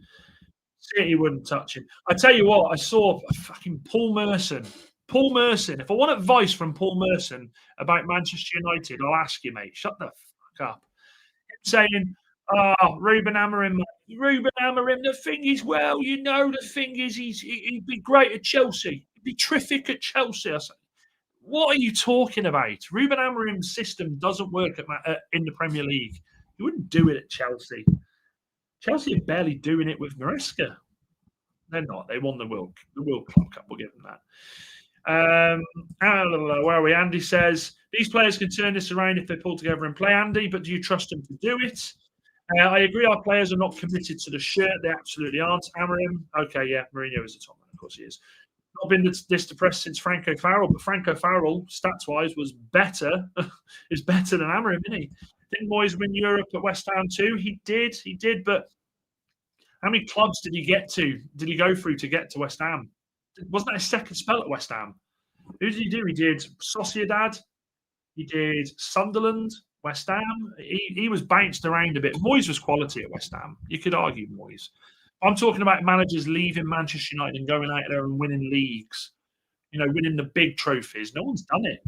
City wouldn't touch him. I tell you what, I saw fucking Paul Merson. Paul Merson. If I want advice from Paul Merson about Manchester United, I'll ask you, mate. Shut the fuck up. Saying, Ruben Amorim. Ruben Amorim, the thing is, well, you know, the thing is, he'd be great at Chelsea. He'd be terrific at Chelsea. I said, what are you talking about? Ruben Amorim's system doesn't work in the Premier League. He wouldn't do it at Chelsea. Chelsea are barely doing it with Maresca. They're not. They won the World Club Cup. We'll give them that. Where are we? Andy says, these players can turn this around if they pull together and play, Andy, but do you trust them to do it? I agree our players are not committed to the shirt. They absolutely aren't. Amorim, okay, yeah, Mourinho is the top man. Of course he is. Not been this depressed since Franco Farrell, but Franco Farrell, stats-wise, was better. is better than Amorim, isn't he? Didn't Moyes win Europe at West Ham too? He did, but how many clubs did he get to? Did he go through to get to West Ham? Wasn't that his second spell at West Ham? Who did he do? He did Sociedad. He did Sunderland, West Ham. He was bounced around a bit. Moyes was quality at West Ham. You could argue Moyes. I'm talking about managers leaving Manchester United and going out there and winning leagues. You know, winning the big trophies. No one's done it.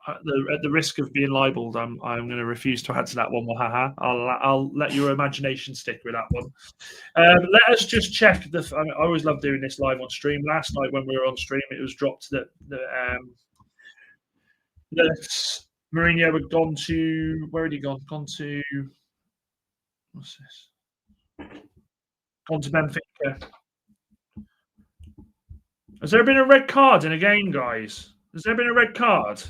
At the risk of being libelled, I'm going to refuse to answer that one. I'll let your imagination stick with that one. Let us just check. I always love doing this live on stream. Last night when we were on stream, it was dropped that Mourinho had gone to, where had he gone? Gone to, what's this? Gone to Benfica. Has there been a red card in a game, guys? Has there been a red card?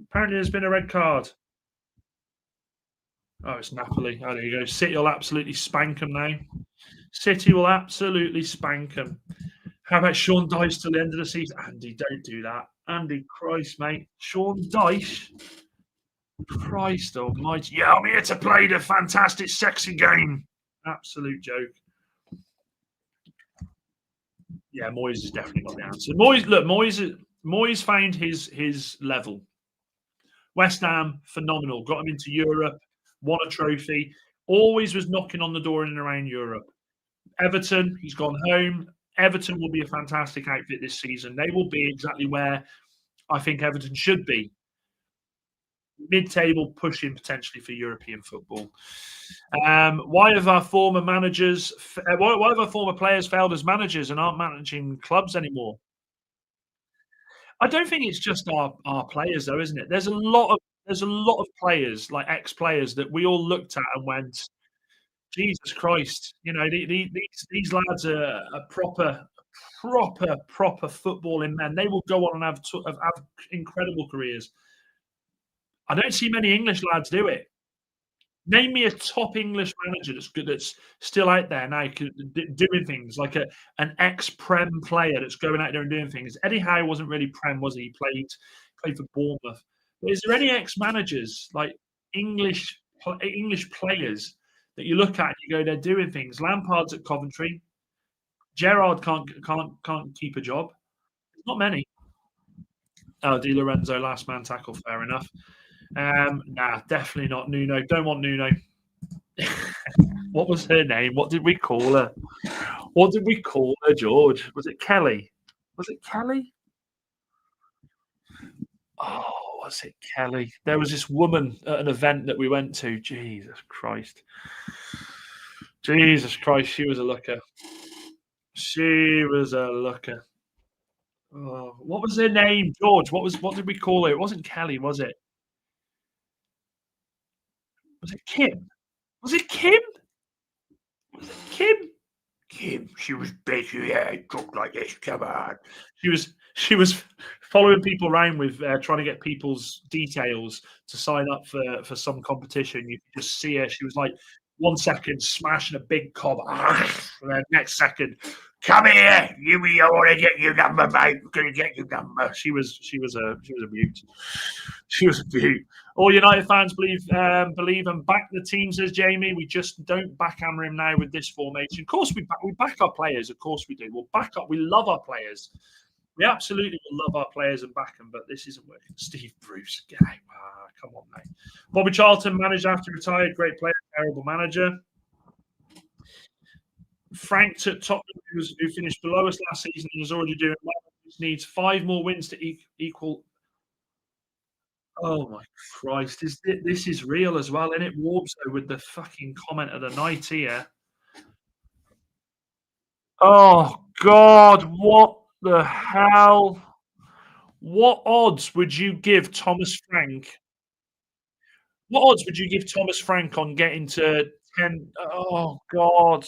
Apparently there's been a red card. Oh, it's Napoli. Oh, there you go. City will absolutely spank them now. City will absolutely spank them. How about Sean Dyche till the end of the season? Andy, don't do that. Andy, Christ, mate. Sean Dyche. Christ almighty. Yeah, I'm here to play the fantastic, sexy game. Absolute joke. Yeah, Moyes is definitely not the answer. Moyes found his level. West Ham, phenomenal. Got him into Europe, won a trophy. Always was knocking on the door in and around Europe. Everton, he's gone home. Everton will be a fantastic outfit this season. They will be exactly where I think Everton should be. Mid-table, pushing potentially for European football. Why have our former managers, why have our former players failed as managers and aren't managing clubs anymore? I don't think it's just our players, though, isn't it? There's a lot of players, like ex-players, that we all looked at and went, Jesus Christ, you know, these lads are proper proper footballing men. They will go on and have incredible careers. I don't see many English lads do it. Name me a top English manager that's good, that's still out there now, doing things like an ex-Prem player that's going out there and doing things. Eddie Howe wasn't really Prem, was he? He played for Bournemouth. But is there any ex-managers like English players that you look at and you go, they're doing things? Lampard's at Coventry. Gerrard can't keep a job. There's not many. Oh, Di Lorenzo, last man tackle, fair enough. Nah, definitely not Nuno. Don't want Nuno. What was her name? What did we call her? What did we call her, George? Was it Kelly? Was it Kelly? Oh, was it Kelly? There was this woman at an event that we went to. Jesus Christ. Jesus Christ, she was a looker. She was a looker. Oh, what was her name, George? What did we call her? It wasn't Kelly, was it? Was it Kim? Was it Kim? Was it Kim? Kim. She was big. Yeah, talk like this. Come on. She was following people around with trying to get people's details to sign up for some competition. You could just see her. She was like 1 second smashing a big cob, and then next second, come here, I want to get your number, mate. I'm gonna get your number. She was a beaut. She was a beaut. All United fans believe and back the team, says Jamie. We just don't back Amorim now with this formation. Of course, we back our players. Of course, we do. We'll back up. We love our players. We absolutely will love our players and back them, but this isn't working. Steve Bruce, come on, mate. Bobby Charlton managed after retired. Great player, terrible manager. Frank took Tottenham, who finished below us last season and is already doing well. Needs 5 more wins to equal. Oh my Christ! This is real as well, isn't it? Warbso with the fucking comment of the night here. Oh God! What the hell? What odds would you give Thomas Frank? What odds would you give Thomas Frank on getting to 10? Oh God!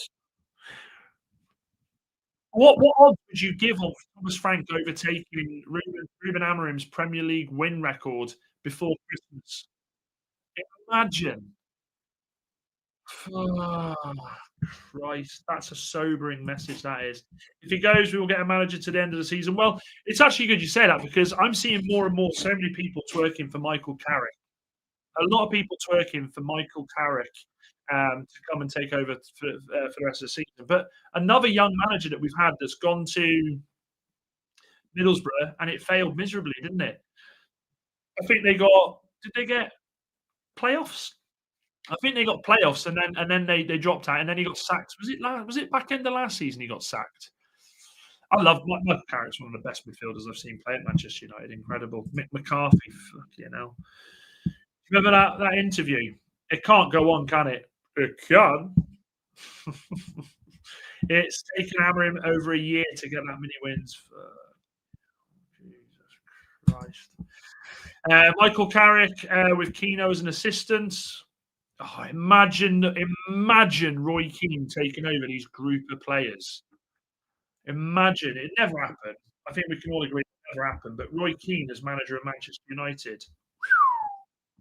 What odds would you give on Thomas Frank overtaking Ruben Amorim's Premier League win record before Christmas? Imagine. Oh, Christ, that's a sobering message, that is. If he goes, we will get a manager to the end of the season. Well, it's actually good you say that, because I'm seeing more and more, so many people twerking for Michael Carrick. A lot of people twerking for Michael Carrick to come and take over for the rest of the season. But another young manager that we've had that's gone to Middlesbrough, and it failed miserably, didn't it? I think did they get playoffs? I think they got playoffs, and then they dropped out, and then he got sacked. Was it back end of last season he got sacked? I love Michael Carrick's one of the best midfielders I've seen play at Manchester United. Incredible. Mick McCarthy, fucking hell. Remember that interview? It can't go on, can it? It can. It's taken Amorim over a year to get that many wins. Jesus Christ. Michael Carrick with Keno as an assistant. Oh, imagine Roy Keane taking over these group of players. Imagine. It never happened. I think we can all agree it never happened. But Roy Keane as manager of Manchester United.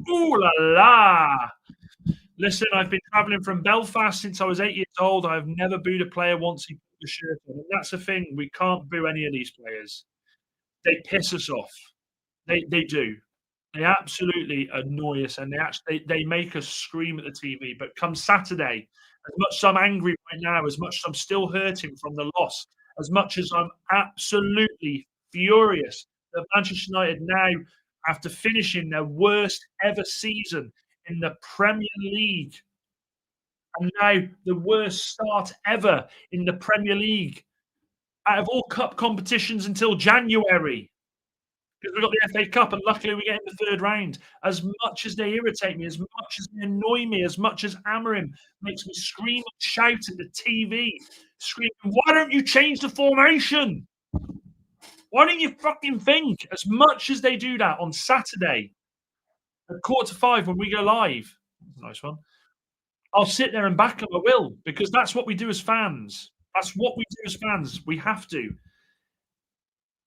Ooh la la! Listen, I've been travelling from Belfast since I was 8 years old. I've never booed a player once he put the shirt on. And that's the thing. We can't boo any of these players. They piss us off. They do. They absolutely annoy us, and they make us scream at the TV. But come Saturday, as much as I'm angry right now, as much as I'm still hurting from the loss, as much as I'm absolutely furious that Manchester United now, after finishing their worst ever season in the Premier League, and now the worst start ever in the Premier League, out of all cup competitions until January, because we've got the FA Cup, and luckily we get in the third round. As much as they irritate me, as much as they annoy me, as much as Amorim makes me scream and shout at the TV, screaming, why don't you change the formation? Why don't you fucking think? As much as they do that on Saturday at 4:45 when we go live, nice one, I'll sit there and back them. I will, because that's what we do as fans. That's what we do as fans. We have to.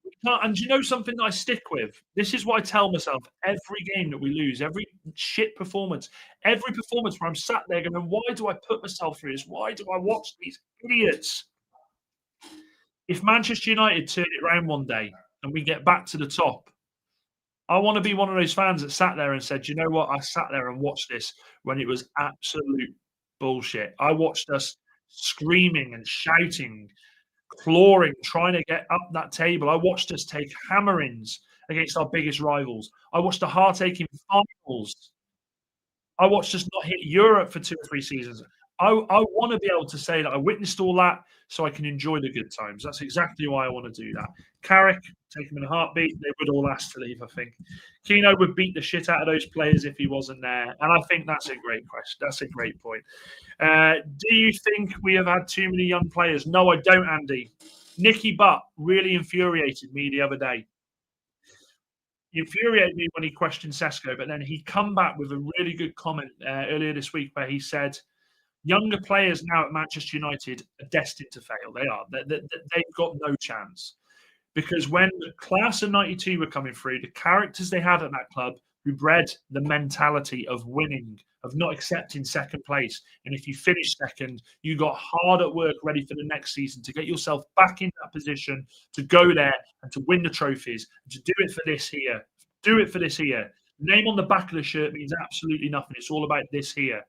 We can't, and you know something that I stick with? This is what I tell myself every game that we lose, every shit performance, every performance where I'm sat there going, why do I put myself through this? Why do I watch these idiots? If Manchester United turn it around one day and we get back to the top, I want to be one of those fans that sat there and said, you know what? I sat there and watched this when it was absolute bullshit. I watched us screaming and shouting, clawing, trying to get up that table. I watched us take hammerings against our biggest rivals. I watched the heart-aching finals. I watched us not hit Europe for 2 or 3 seasons. I want to be able to say that I witnessed all that so I can enjoy the good times. That's exactly why I want to do that. Carrick, take him in a heartbeat. They would all ask to leave, I think. Keno would beat the shit out of those players if he wasn't there. And I think that's a great question. That's a great point. Do you think we have had too many young players? No, I don't, Andy. Nicky Butt really infuriated me the other day. He infuriated me when he questioned Sesko, but then he come back with a really good comment earlier this week where he said, younger players now at Manchester United are destined to fail. They are. They've got no chance. Because when the class of 92 were coming through, the characters they had at that club who bred the mentality of winning, of not accepting second place. And if you finish second, you got hard at work ready for the next season to get yourself back in that position, to go there and to win the trophies, and to do it for this here. Do it for this here. Name on the back of the shirt means absolutely nothing. It's all about this here.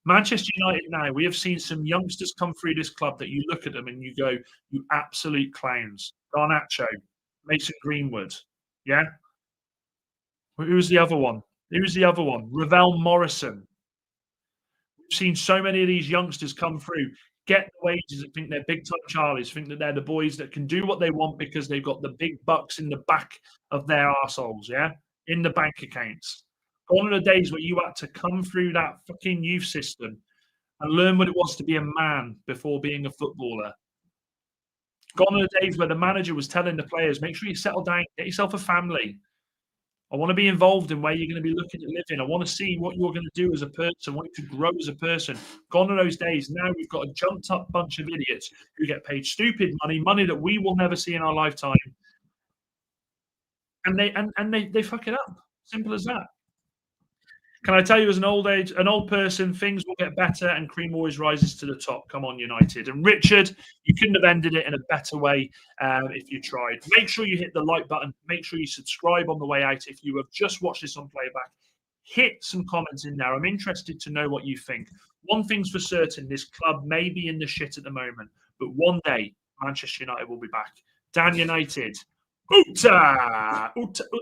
Manchester United now, we have seen some youngsters come through this club that you look at them and you go, you absolute clowns. Garnacho, Mason Greenwood. Yeah? Who's the other one? Who's the other one? Ravel Morrison. We've seen so many of these youngsters come through, get the wages and think they're big time Charlies, think that they're the boys that can do what they want because they've got the big bucks in the back of their arseholes, yeah? In the bank accounts. Gone are the days where you had to come through that fucking youth system and learn what it was to be a man before being a footballer. Gone are the days where the manager was telling the players, make sure you settle down, get yourself a family. I want to be involved in where you're going to be looking at living. I want to see what you're going to do as a person. I want you to grow as a person. Gone are those days. Now we've got a jumped up bunch of idiots who get paid stupid money that we will never see in our lifetime. And they fuck it up. Simple as that. Can I tell you, as an old person, things will get better and cream always rises to the top. Come on, United. And Richard, you couldn't have ended it in a better way if you tried. Make sure you hit the like button. Make sure you subscribe on the way out. If you have just watched this on playback, hit some comments in there. I'm interested to know what you think. One thing's for certain, this club may be in the shit at the moment, but one day, Manchester United will be back. Dan United. Uta! Uta! Uta!